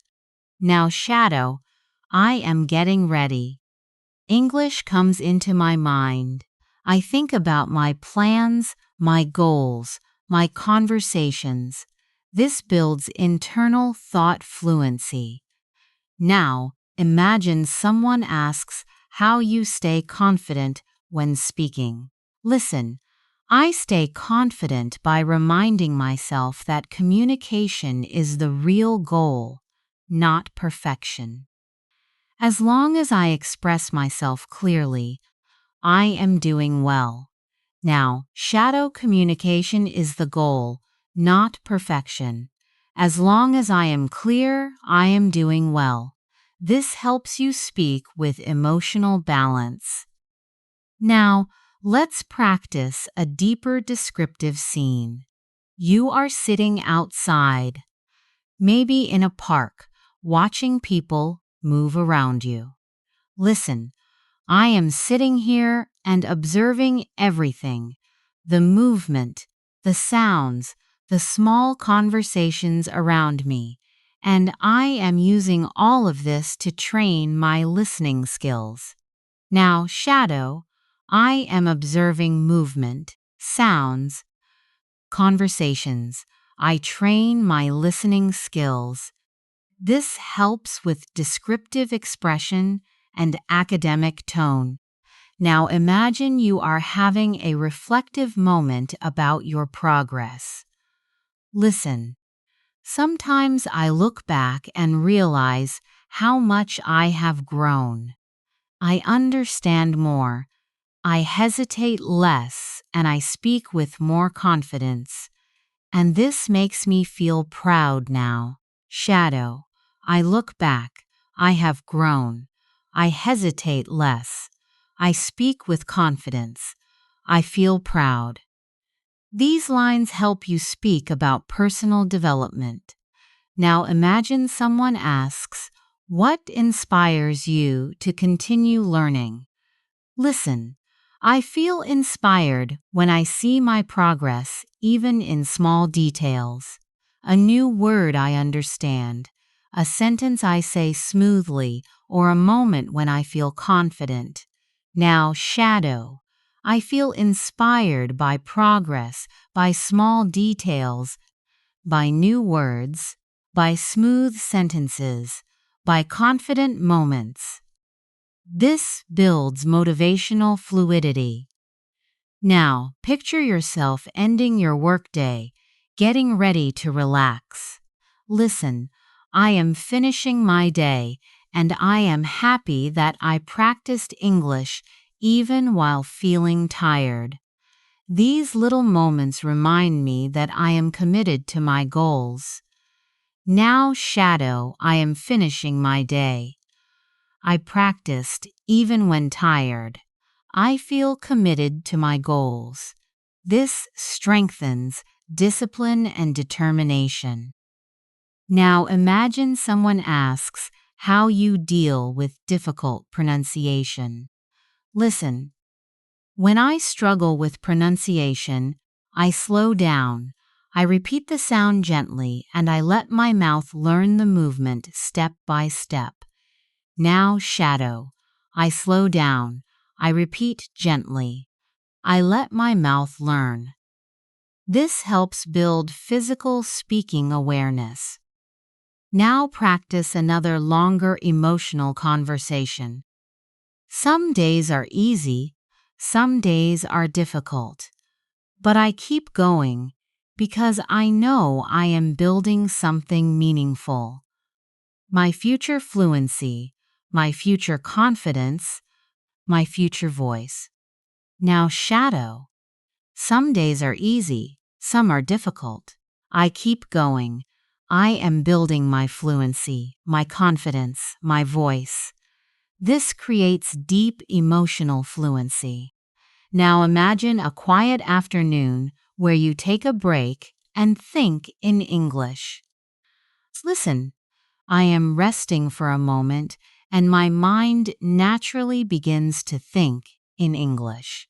Now shadow, I am getting ready. English comes into my mind. I think about my plans, my goals, my conversations. This builds internal thought fluency. Now, imagine someone asks how you stay confident when speaking. Listen, I stay confident by reminding myself that communication is the real goal, not perfection. As long as I express myself clearly, I am doing well. Now, shadow communication is the goal, not perfection. As long as I am clear, I am doing well. This helps you speak with emotional balance. Now, let's practice a deeper descriptive scene. You are sitting outside, maybe in a park, watching people move around you. Listen, I am sitting here and observing everything, the movement, the sounds, the small conversations around me, and I am using all of this to train my listening skills. Now, shadow, I am observing movement, sounds, conversations. I train my listening skills. This helps with descriptive expression and academic tone. Now imagine you are having a reflective moment about your progress. Listen. Sometimes I look back and realize how much I have grown. I understand more. I hesitate less and I speak with more confidence. And this makes me feel proud now. Shadow. I look back. I have grown. I hesitate less. I speak with confidence. I feel proud. These lines help you speak about personal development. Now imagine someone asks, "What inspires you to continue learning?" Listen, I feel inspired when I see my progress, even in small details. A new word I understand, a sentence I say smoothly, or a moment when I feel confident. Now, shadow. I feel inspired by progress, by small details, by new words, by smooth sentences, by confident moments. This builds motivational fluidity. Now, picture yourself ending your workday, getting ready to relax. Listen, I am finishing my day, and I am happy that I practiced English even while feeling tired. These little moments remind me that I am committed to my goals. Now, shadow, I am finishing my day. I practiced even when tired. I feel committed to my goals. This strengthens discipline and determination. Now imagine someone asks how you deal with difficult pronunciation. Listen, when I struggle with pronunciation, I slow down. I repeat the sound gently and I let my mouth learn the movement step by step. Now shadow. I slow down. I repeat gently. I let my mouth learn. This helps build physical speaking awareness. Now practice another longer emotional conversation. Some days are easy, some days are difficult. But I keep going because I know I am building something meaningful. my future fluency, my future confidence, my future voice. Now, shadow. Some days are easy, some are difficult. I keep going. I am building my fluency, my confidence, my voice. This creates deep emotional fluency. Now imagine a quiet afternoon where you take a break and think in English. Listen, I am resting for a moment and my mind naturally begins to think in English.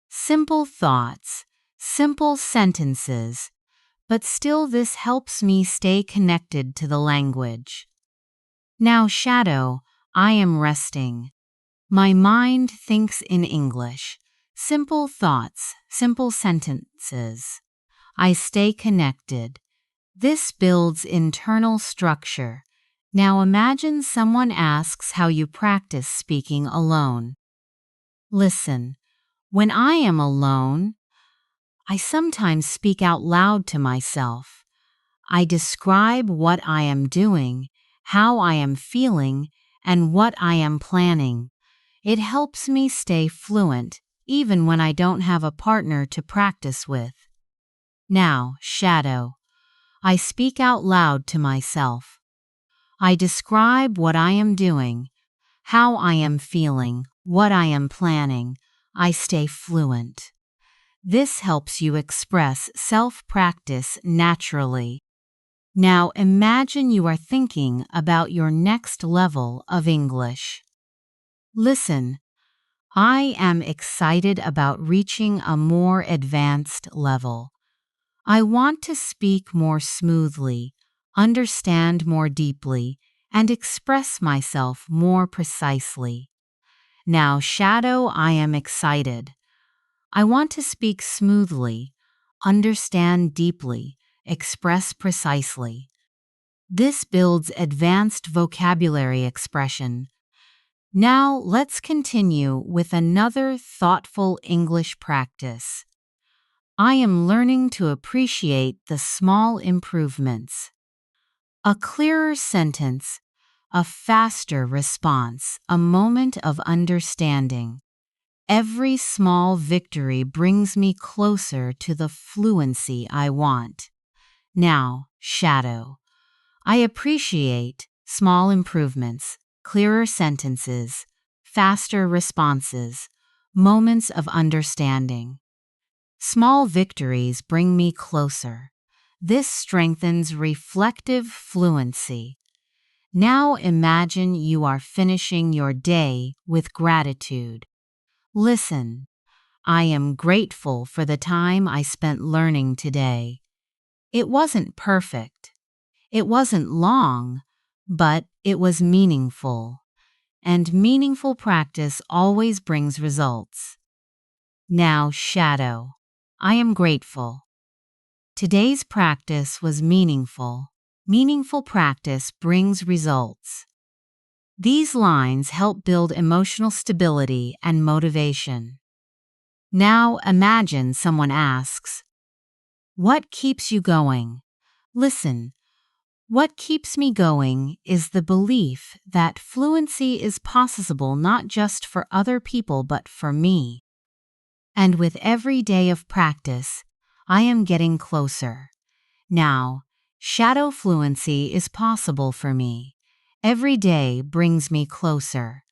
Simple thoughts, simple sentences, but still this helps me stay connected to the language. Now, shadow, I am resting. My mind thinks in English. Simple thoughts, simple sentences. I stay connected. This builds internal structure. Now imagine someone asks how you practice speaking alone. Listen, when I am alone, I sometimes speak out loud to myself. I describe what I am doing, how I am feeling, and what I am planning. It helps me stay fluent, even when I don't have a partner to practice with. Now, shadow. I speak out loud to myself. I describe what I am doing, how I am feeling, what I am planning. I stay fluent. This helps you express self-practice naturally. Now imagine you are thinking about your next level of English. Listen, I am excited about reaching a more advanced level. I want to speak more smoothly, understand more deeply, and express myself more precisely. Now, shadow, I am excited. I want to speak smoothly, understand deeply, express precisely. This builds advanced vocabulary expression. Now let's continue with another thoughtful English practice. I am learning to appreciate the small improvements. A clearer sentence, a faster response, a moment of understanding. Every small victory brings me closer to the fluency I want. Now, shadow. I appreciate small improvements, clearer sentences, faster responses, moments of understanding. Small victories bring me closer. This strengthens reflective fluency. Now imagine you are finishing your day with gratitude. Listen, I am grateful for the time I spent learning today. It wasn't perfect. It wasn't long, but it was meaningful. And meaningful practice always brings results. Now, shadow. I am grateful. Today's practice was meaningful. Meaningful practice brings results. These lines help build emotional stability and motivation. Now imagine someone asks, "What keeps you going?" Listen, what keeps me going is the belief that fluency is possible not just for other people but for me. And with every day of practice, I am getting closer. Now, shadow fluency is possible for me. Every day brings me closer.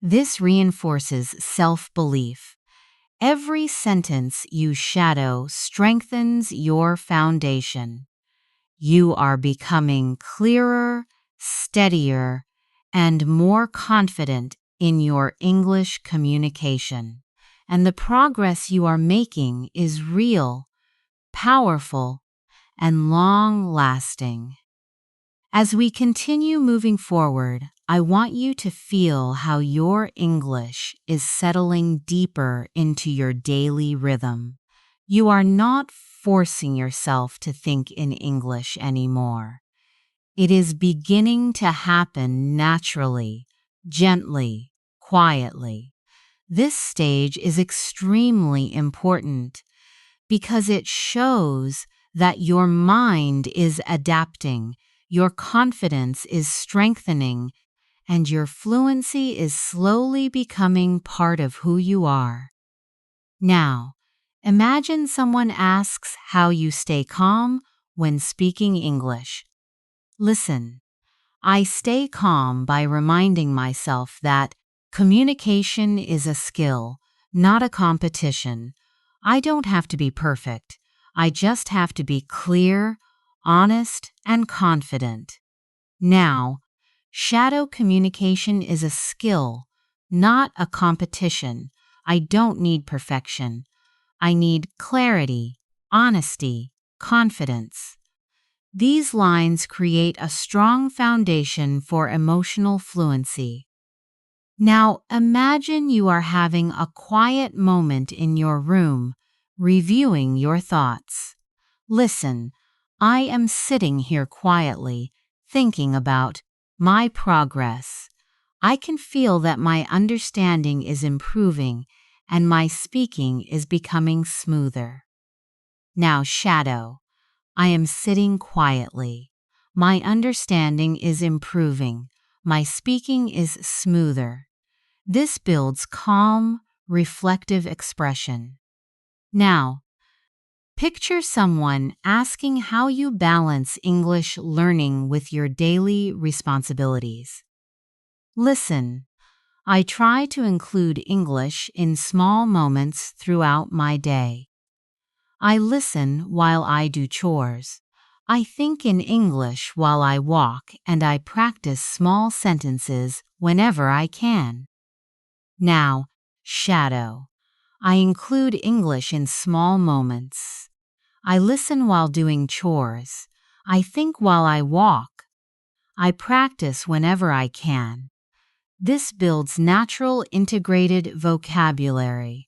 This reinforces self-belief. Every sentence you shadow strengthens your foundation. You are becoming clearer, steadier, and more confident in your English communication. And the progress you are making is real, powerful, and long-lasting. As we continue moving forward, I want you to feel how your English is settling deeper into your daily rhythm. You are not forcing yourself to think in English anymore. It is beginning to happen naturally, gently, quietly. This stage is extremely important because it shows that your mind is adapting, Your confidence is strengthening, and your fluency is slowly becoming part of who you are. Now, imagine someone asks how you stay calm when speaking English. Listen. I stay calm by reminding myself that communication is a skill, not a competition. I don't have to be perfect. I just have to be clear, honest, and confident. Now, shadow communication is a skill, not a competition. I don't need perfection. I need clarity, honesty, confidence. These lines create a strong foundation for emotional fluency. Now imagine you are having a quiet moment in your room, reviewing your thoughts. Listen, I am sitting here quietly, thinking about my progress. I can feel that my understanding is improving and my speaking is becoming smoother. Now shadow. I am sitting quietly. My understanding is improving. My speaking is smoother. This builds calm, reflective expression. Now, picture someone asking how you balance English learning with your daily responsibilities. Listen, I try to include English in small moments throughout my day. I listen while I do chores. I think in English while I walk, and I practice small sentences whenever I can. Now, shadow. I include English in small moments. I listen while doing chores. I think while I walk. I practice whenever I can. This builds natural integrated vocabulary.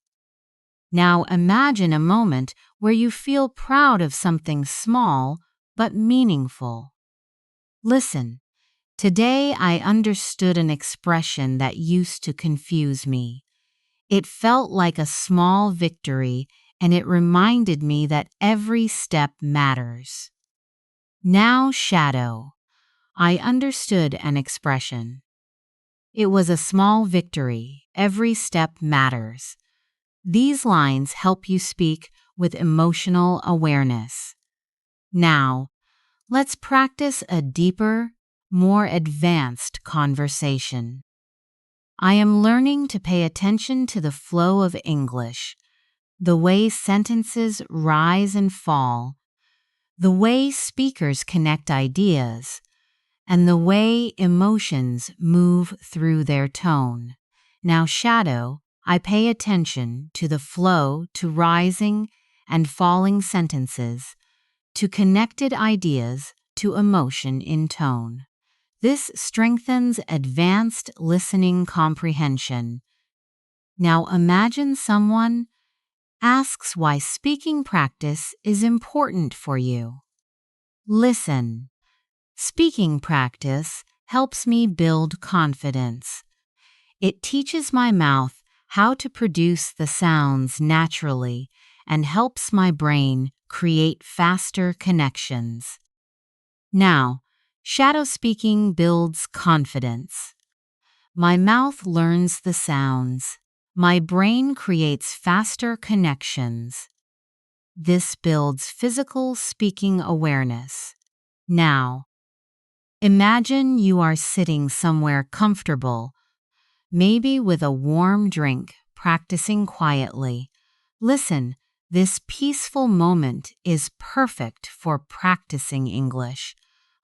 Now imagine a moment where you feel proud of something small but meaningful. Listen, today I understood an expression that used to confuse me. It felt like a small victory, and it reminded me that every step matters. Now shadow. I understood an expression. It was a small victory. Every step matters. These lines help you speak with emotional awareness. Now, let's practice a deeper, more advanced conversation. I am learning to pay attention to the flow of English, the way sentences rise and fall, the way speakers connect ideas, and the way emotions move through their tone. Now, shadow, I pay attention to the flow, to rising and falling sentences, to connected ideas, to emotion in tone. This strengthens advanced listening comprehension. Now imagine someone asks why speaking practice is important for you. Listen. Speaking practice helps me build confidence. It teaches my mouth how to produce the sounds naturally and helps my brain create faster connections. Now, shadow speaking builds confidence. My mouth learns the sounds. My brain creates faster connections. This builds physical speaking awareness. Now, imagine you are sitting somewhere comfortable, maybe with a warm drink, practicing quietly. Listen, this peaceful moment is perfect for practicing English.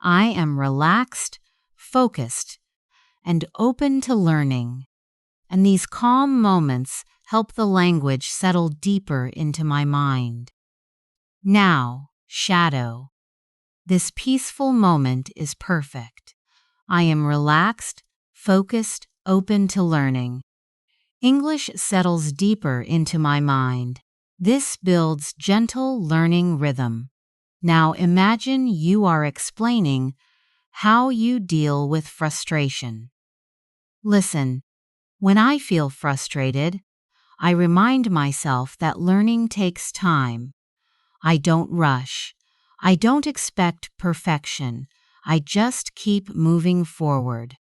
I am relaxed, focused, and open to learning. And these calm moments help the language settle deeper into my mind. Now, shadow. This peaceful moment is perfect. I am relaxed, focused, open to learning. English settles deeper into my mind. This builds gentle learning rhythm. Now imagine you are explaining how you deal with frustration. Listen, when I feel frustrated, I remind myself that learning takes time. I don't rush. I don't expect perfection. I just keep moving forward.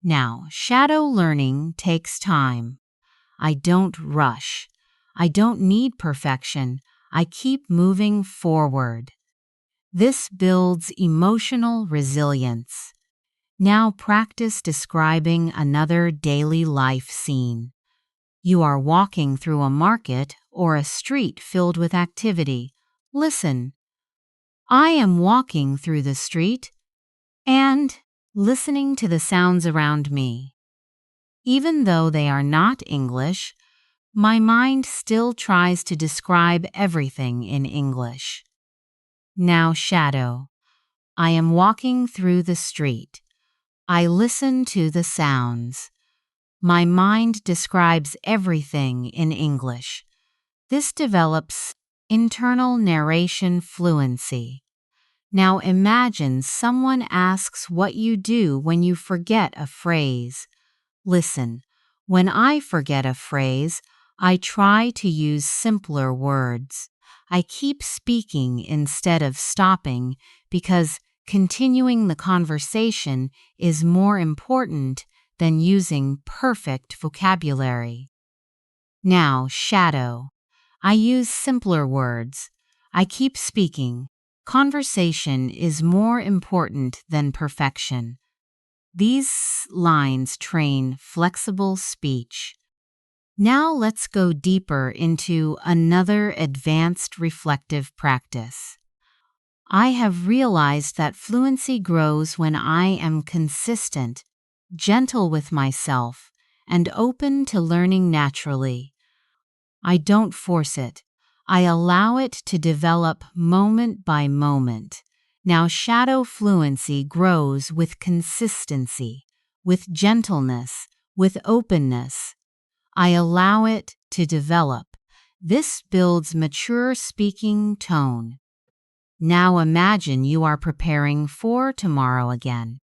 Now, shadow learning takes time. I don't rush. I don't need perfection. I keep moving forward. This builds emotional resilience. Now practice describing another daily life scene. You are walking through a market or a street filled with activity. Listen. I am walking through the street and listening to the sounds around me. Even though they are not English, my mind still tries to describe everything in English. Now shadow. I am walking through the street. I listen to the sounds. My mind describes everything in English. This develops internal narration fluency. Now imagine someone asks what you do when you forget a phrase. Listen, when I forget a phrase, I try to use simpler words. I keep speaking instead of stopping because continuing the conversation is more important than using perfect vocabulary. Now, shadow. I use simpler words. I keep speaking. Conversation is more important than perfection. These lines train flexible speech. Now let's go deeper into another advanced reflective practice. I have realized that fluency grows when I am consistent, gentle with myself, and open to learning naturally. I don't force it. I allow it to develop moment by moment. Now shadow fluency grows with consistency, with gentleness, with openness. I allow it to develop. This builds mature speaking tone. Now imagine you are preparing for tomorrow again.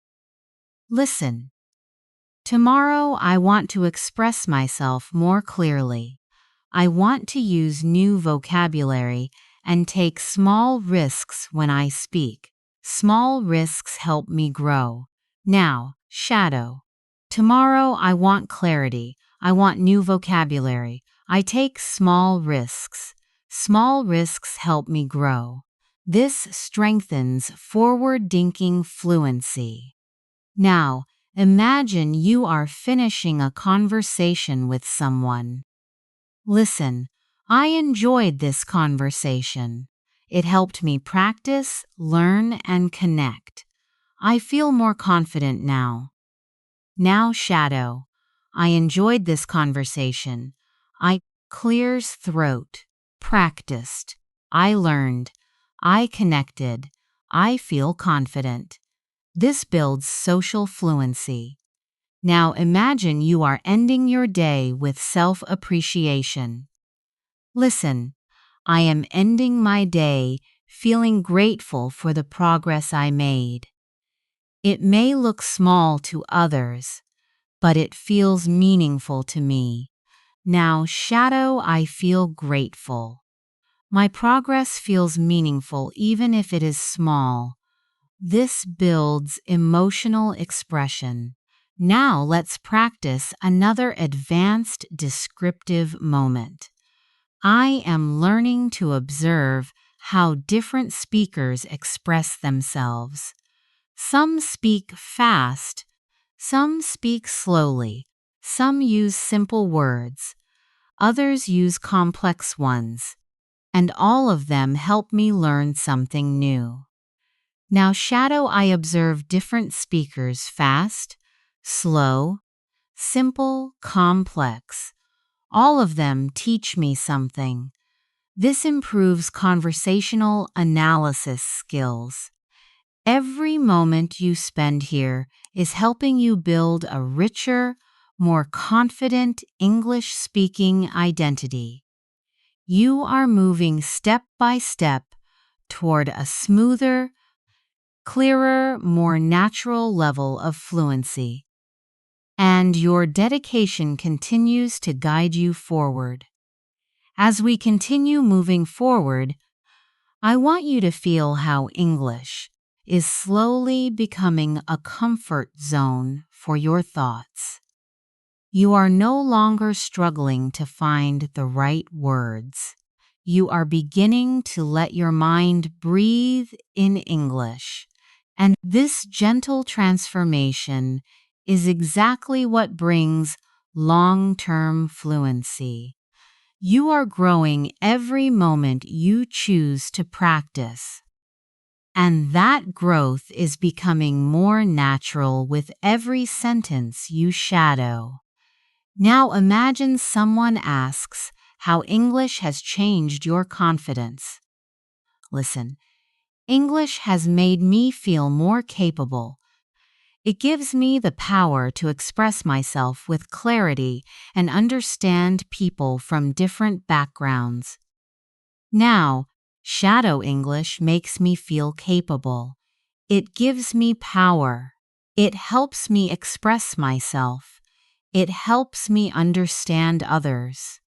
Listen. Tomorrow I want to express myself more clearly. I want to use new vocabulary and take small risks when I speak. Small risks help me grow. Now, shadow. Tomorrow I want clarity. I want new vocabulary. I take small risks. Small risks help me grow. This strengthens forward-thinking fluency. Now, imagine you are finishing a conversation with someone. Listen, I enjoyed this conversation. It helped me practice, learn, and connect. I feel more confident now. Now, shadow. I enjoyed this conversation. I clears throat. Practiced. I learned. I connected. I feel confident. This builds social fluency. Now imagine you are ending your day with self-appreciation. Listen, I am ending my day feeling grateful for the progress I made. It may look small to others, but it feels meaningful to me. Now, shadow, I feel grateful. My progress feels meaningful even if it is small. This builds emotional expression. Now let's practice another advanced descriptive moment. I am learning to observe how different speakers express themselves. Some speak fast, some speak slowly, some use simple words, others use complex ones, and all of them help me learn something new. Now, shadow, I observe different speakers fast, slow, simple, complex. All of them teach me something. This improves conversational analysis skills. Every moment you spend here is helping you build a richer, more confident English-speaking identity. You are moving step by step toward a smoother, clearer, more natural level of fluency. And your dedication continues to guide you forward. As we continue moving forward, I want you to feel how English, is slowly becoming a comfort zone for your thoughts. You are no longer struggling to find the right words. You are beginning to let your mind breathe in English. And this gentle transformation is exactly what brings long-term fluency. You are growing every moment you choose to practice. And that growth is becoming more natural with every sentence you shadow. Now imagine someone asks how English has changed your confidence. Listen, English has made me feel more capable. It gives me the power to express myself with clarity and understand people from different backgrounds. Now, shadow English makes me feel capable. It gives me power. It helps me express myself. It helps me understand others.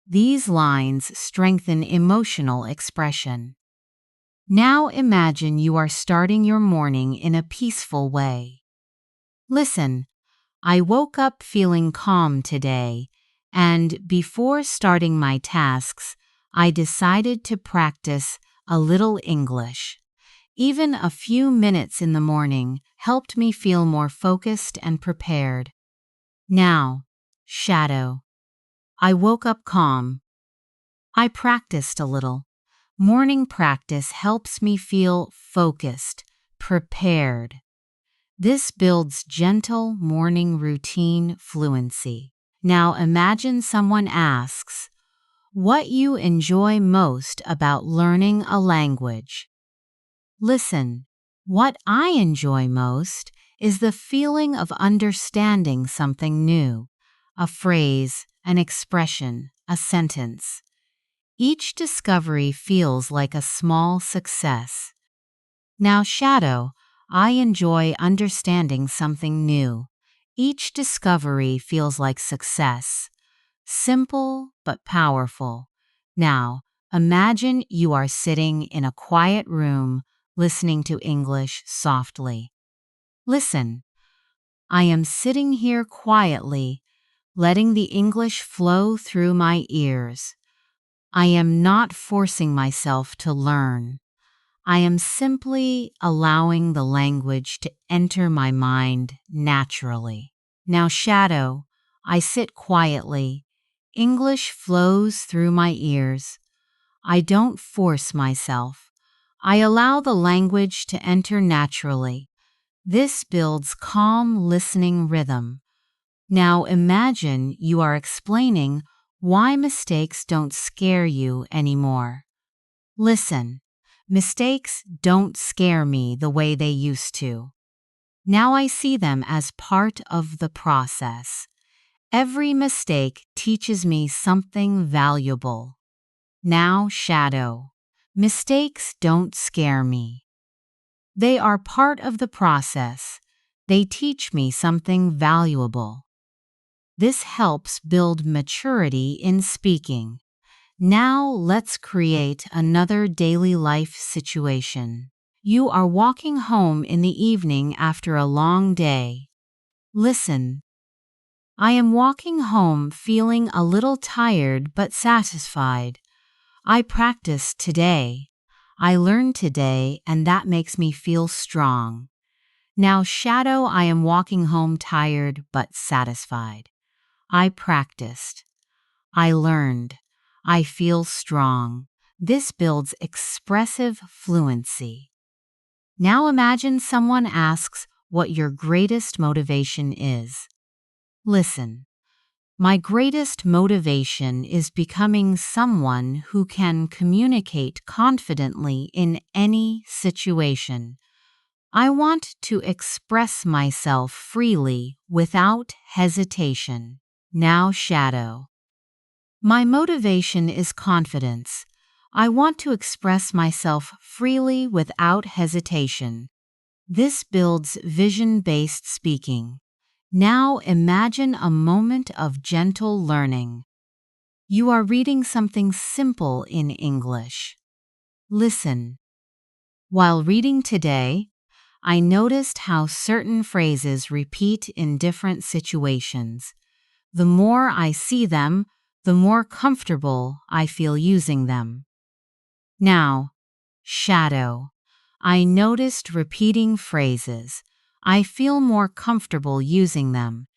These lines strengthen emotional expression. Now imagine you are starting your morning in a peaceful way. Listen, I woke up feeling calm today, and before starting my tasks, I decided to practice a little English. Even a few minutes in the morning helped me feel more focused and prepared. Now, shadow. I woke up calm. I practiced a little. Morning practice helps me feel focused, prepared. This builds gentle morning routine fluency. Now imagine someone asks, what you enjoy most about learning a language. Listen, what I enjoy most is the feeling of understanding something new, a phrase, an expression, a sentence. Each discovery feels like a small success. Now, shadow, I enjoy understanding something new. Each discovery feels like success. Simple but powerful. Now, imagine you are sitting in a quiet room listening to English softly. Listen, I am sitting here quietly, letting the English flow through my ears. I am not forcing myself to learn. I am simply allowing the language to enter my mind naturally. Now, shadow, I sit quietly. English flows through my ears. I don't force myself. I allow the language to enter naturally. This builds calm listening rhythm. Now imagine you are explaining why mistakes don't scare you anymore. Listen, mistakes don't scare me the way they used to. Now I see them as part of the process. Every mistake teaches me something valuable. Now, shadow. Mistakes don't scare me. They are part of the process. They teach me something valuable. This helps build maturity in speaking. Now let's create another daily life situation. You are walking home in the evening after a long day. Listen. I am walking home feeling a little tired but satisfied. I practiced today. I learned today, and that makes me feel strong. Now, shadow, I am walking home tired but satisfied. I practiced. I learned. I feel strong. This builds expressive fluency. Now imagine someone asks what your greatest motivation is. Listen. My greatest motivation is becoming someone who can communicate confidently in any situation. I want to express myself freely without hesitation. Now, shadow. My motivation is confidence. I want to express myself freely without hesitation. This builds vision-based speaking. Now imagine a moment of gentle learning. You are reading something simple in English. Listen. While reading today, I noticed how certain phrases repeat in different situations. The more I see them, the more comfortable I feel using them. Now, shadow. I noticed repeating phrases. I feel more comfortable using them.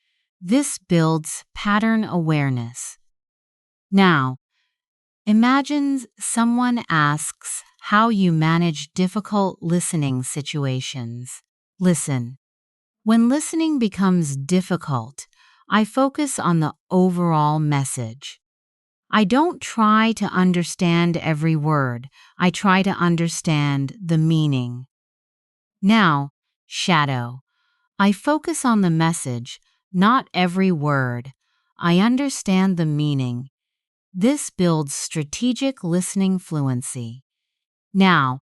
This builds pattern awareness. Now, imagine someone asks how you manage difficult listening situations. Listen. When listening becomes difficult, I focus on the overall message. I don't try to understand every word. I try to understand the meaning. Now, shadow. I focus on the message, not every word. I understand the meaning. This builds strategic listening fluency. Now,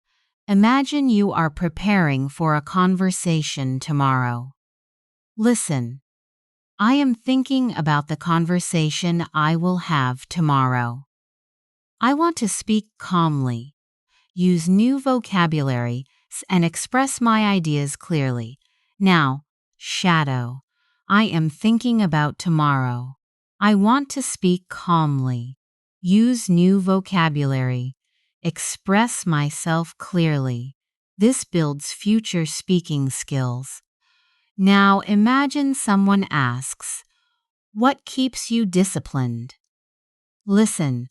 imagine you are preparing for a conversation tomorrow. Listen. I am thinking about the conversation I will have tomorrow. I want to speak calmly, use new vocabulary, and express my ideas clearly. Now, shadow. I am thinking about tomorrow. I want to speak calmly, use new vocabulary, express myself clearly. This builds future speaking skills. Now imagine someone asks, "What keeps you disciplined?" Listen,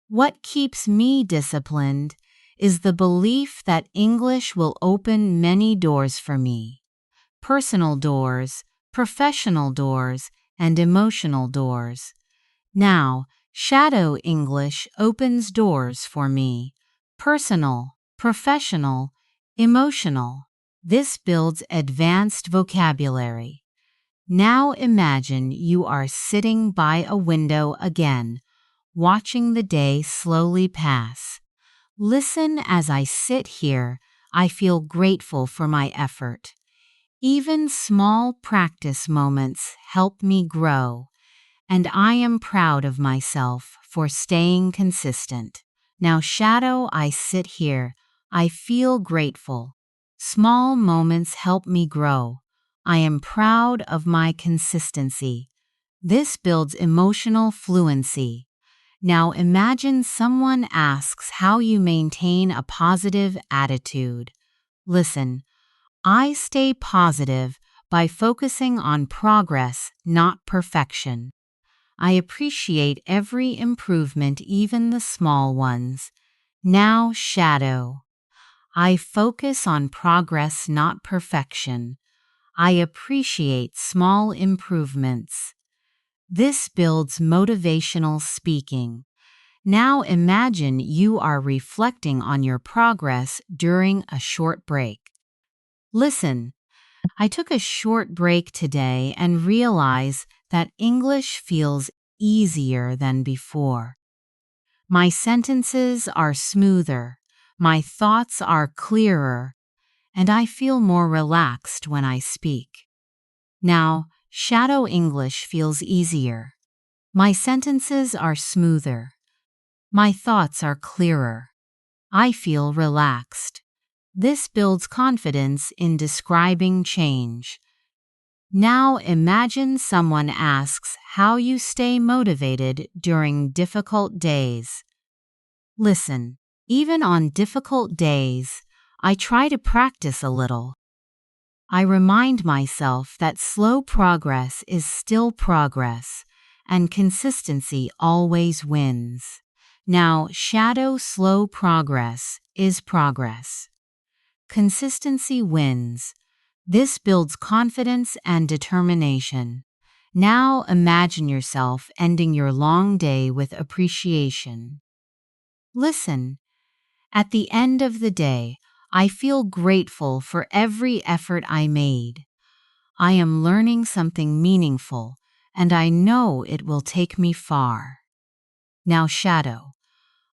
what keeps me disciplined is the belief that English will open many doors for me. Personal doors, professional doors, and emotional doors. Now, shadow English opens doors for me. Personal, professional, emotional. This builds advanced vocabulary. Now imagine you are sitting by a window again, watching the day slowly pass. Listen as I sit here. I feel grateful for my effort. Even small practice moments help me grow, and I am proud of myself for staying consistent. Now, shadow, I sit here. I feel grateful. Small moments help me grow. I am proud of my consistency. This builds emotional fluency. Now imagine someone asks how you maintain a positive attitude. Listen, I stay positive by focusing on progress, not perfection. I appreciate every improvement, even the small ones. Now, shadow. I focus on progress, not perfection. I appreciate small improvements. This builds motivational speaking. Now imagine you are reflecting on your progress during a short break. Listen, I took a short break today and realized that English feels easier than before. My sentences are smoother, my thoughts are clearer, and I feel more relaxed when I speak. Now, shadow English feels easier. My sentences are smoother. My thoughts are clearer. I feel relaxed. This builds confidence in describing change. Now imagine someone asks how you stay motivated during difficult days. Listen, even on difficult days, I try to practice a little. I remind myself that slow progress is still progress, and consistency always wins. Now, shadow slow progress is progress. Consistency wins. This builds confidence and determination. Now imagine yourself ending your long day with appreciation. Listen, at the end of the day, I feel grateful for every effort I made. I am learning something meaningful, and I know it will take me far. Now, shadow,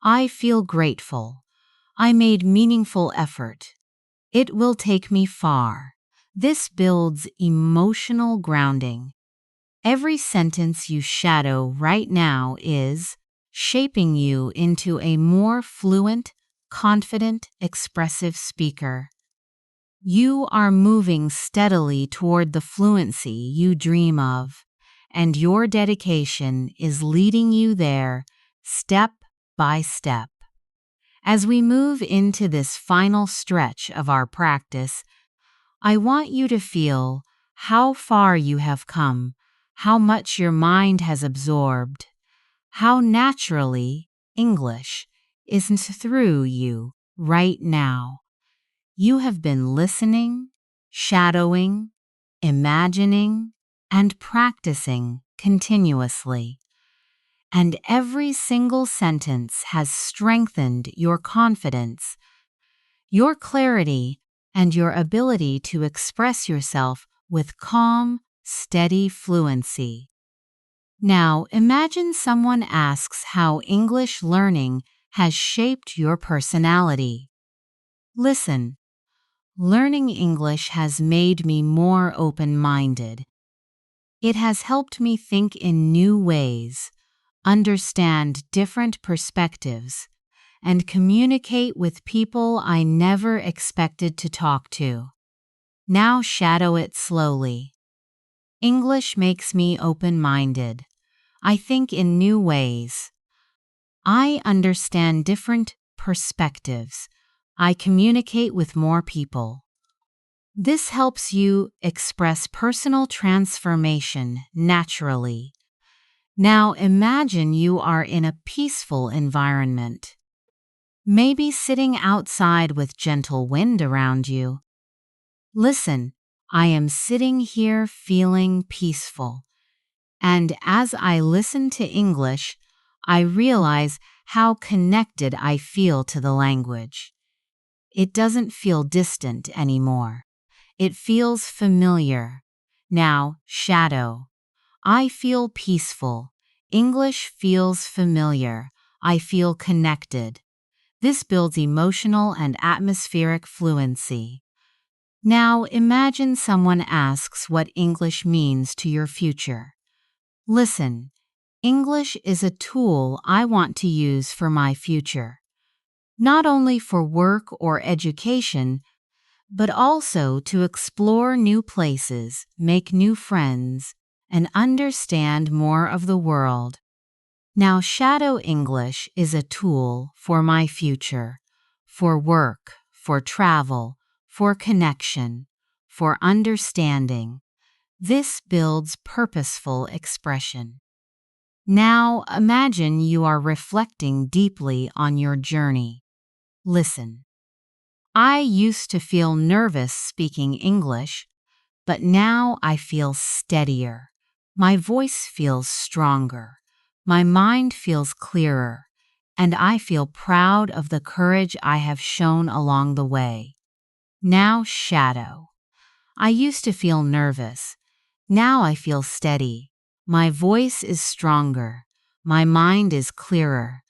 I feel grateful. I made meaningful effort. It will take me far. This builds emotional grounding. Every sentence you shadow right now is shaping you into a more fluent, confident, expressive speaker. You are moving steadily toward the fluency you dream of, and your dedication is leading you there step by step. As we move into this final stretch of our practice, I want you to feel how far you have come, how much your mind has absorbed, how naturally English is through you right now. You have been listening, shadowing, imagining, and practicing continuously. And every single sentence has strengthened your confidence, your clarity, and your ability to express yourself with calm, steady fluency. Now, imagine someone asks how English learning has shaped your personality. Listen, learning English has made me more open-minded. It has helped me think in new ways, understand different perspectives, and communicate with people I never expected to talk to. Now shadow it slowly. English makes me open-minded. I think in new ways. I understand different perspectives. I communicate with more people. This helps you express personal transformation naturally. Now imagine you are in a peaceful environment. Maybe sitting outside with gentle wind around you. Listen, I am sitting here feeling peaceful. And as I listen to English, I realize how connected I feel to the language. It doesn't feel distant anymore. It feels familiar. Now, shadow. I feel peaceful. English feels familiar. I feel connected. This builds emotional and atmospheric fluency. Now, imagine someone asks what English means to your future. Listen, English is a tool I want to use for my future. Not only for work or education, but also to explore new places, make new friends, and understand more of the world. Now, Shadow English is a tool for my future, for work, for travel, for connection, for understanding. This builds purposeful expression. Now, imagine you are reflecting deeply on your journey. Listen. I used to feel nervous speaking English, but now I feel steadier. My voice feels stronger. My mind feels clearer, and I feel proud of the courage I have shown along the way. Now, shadow. I used to feel nervous. Now I feel steady. My voice is stronger. My mind is clearer.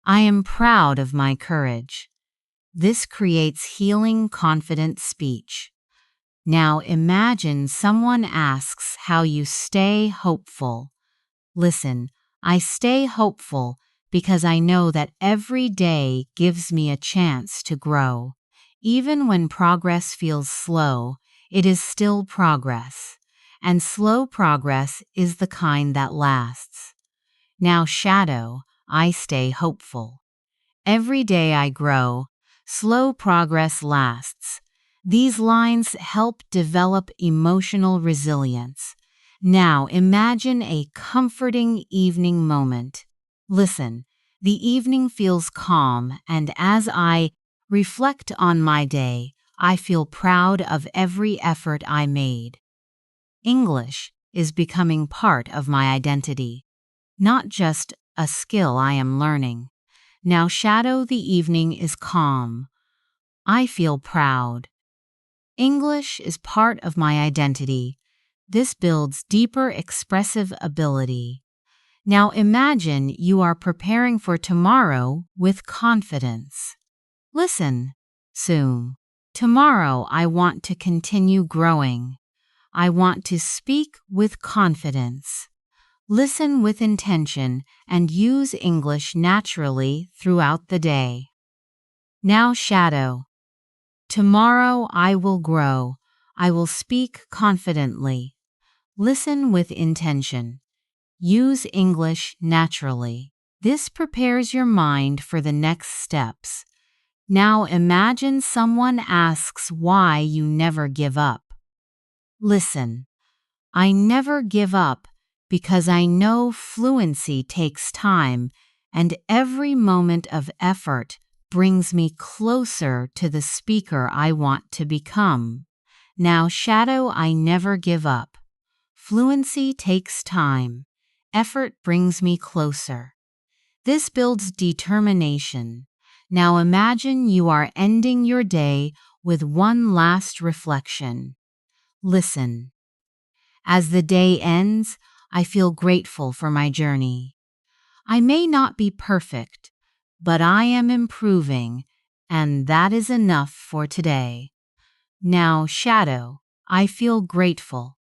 I am proud of my courage. This creates healing, confident speech. Now imagine someone asks how you stay hopeful. Listen, I stay hopeful because I know that every day gives me a chance to grow. Even when progress feels slow, it is still progress. And slow progress is the kind that lasts. Now, shadow, I stay hopeful. Every day I grow, slow progress lasts. These lines help develop emotional resilience. Now imagine a comforting evening moment. Listen, the evening feels calm, and as I reflect on my day, I feel proud of every effort I made. English is becoming part of my identity, not just a skill I am learning. Now shadow the evening is calm. I feel proud. English is part of my identity. This builds deeper expressive ability. Now imagine you are preparing for tomorrow with confidence. Listen, soon. Tomorrow I want to continue growing. I want to speak with confidence. Listen with intention and use English naturally throughout the day. Now, shadow. Tomorrow I will grow. I will speak confidently. Listen with intention. Use English naturally. This prepares your mind for the next steps. Now imagine someone asks why you never give up. Listen, I never give up because I know fluency takes time and every moment of effort brings me closer to the speaker I want to become. Now shadow I never give up. Fluency takes time. Effort brings me closer. This builds determination. Now imagine you are ending your day with one last reflection. Listen. As the day ends, I feel grateful for my journey. I may not be perfect, but I am improving, and that is enough for today. Now, shadow, I feel grateful.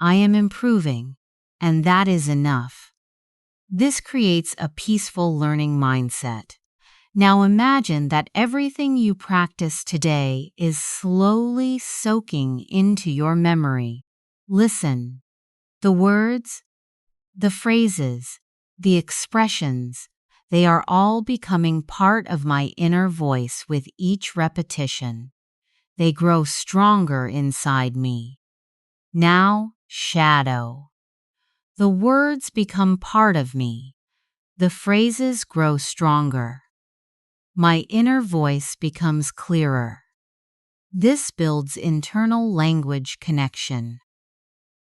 I am improving, and that is enough. This creates a peaceful learning mindset. Now imagine that everything you practice today is slowly soaking into your memory. Listen. The words, the phrases, the expressions, they are all becoming part of my inner voice with each repetition. They grow stronger inside me. Now, shadow. The words become part of me. The phrases grow stronger. My inner voice becomes clearer. This builds internal language connection.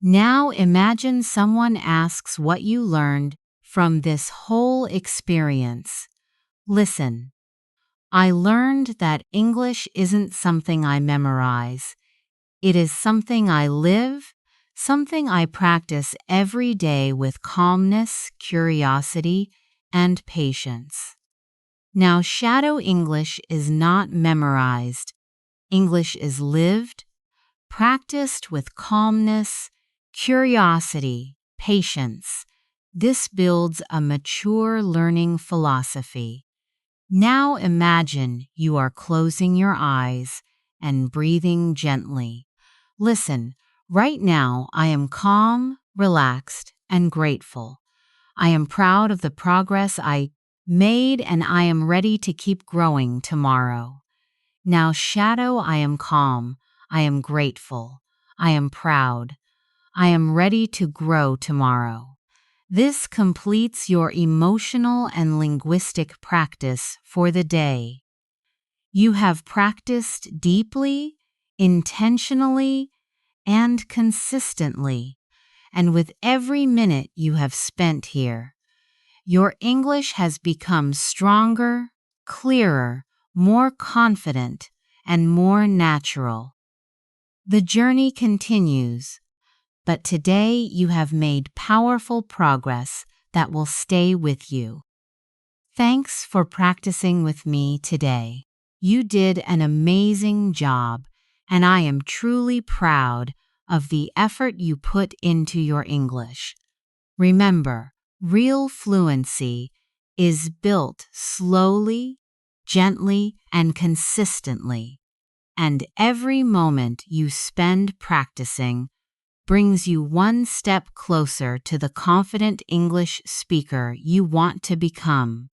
Now imagine someone asks what you learned from this whole experience. Listen. I learned that English isn't something I memorize. It is something I live, something I practice every day with calmness, curiosity, and patience. Now, shadow English is not memorized. English is lived, practiced with calmness, curiosity, patience. This builds a mature learning philosophy. Now imagine you are closing your eyes and breathing gently. Listen, right now I am calm, relaxed, and grateful. I am proud of the progress I made and I am ready to keep growing tomorrow. Now, shadow, I am calm. I am grateful. I am proud. I am ready to grow tomorrow. This completes your emotional and linguistic practice for the day. You have practiced deeply, intentionally, and consistently, and with every minute you have spent here, your English has become stronger, clearer, more confident, and more natural. The journey continues, but today you have made powerful progress that will stay with you. Thanks for practicing with me today. You did an amazing job, and I am truly proud of the effort you put into your English. Remember, real fluency is built slowly, gently, and consistently, and every moment you spend practicing brings you one step closer to the confident English speaker you want to become.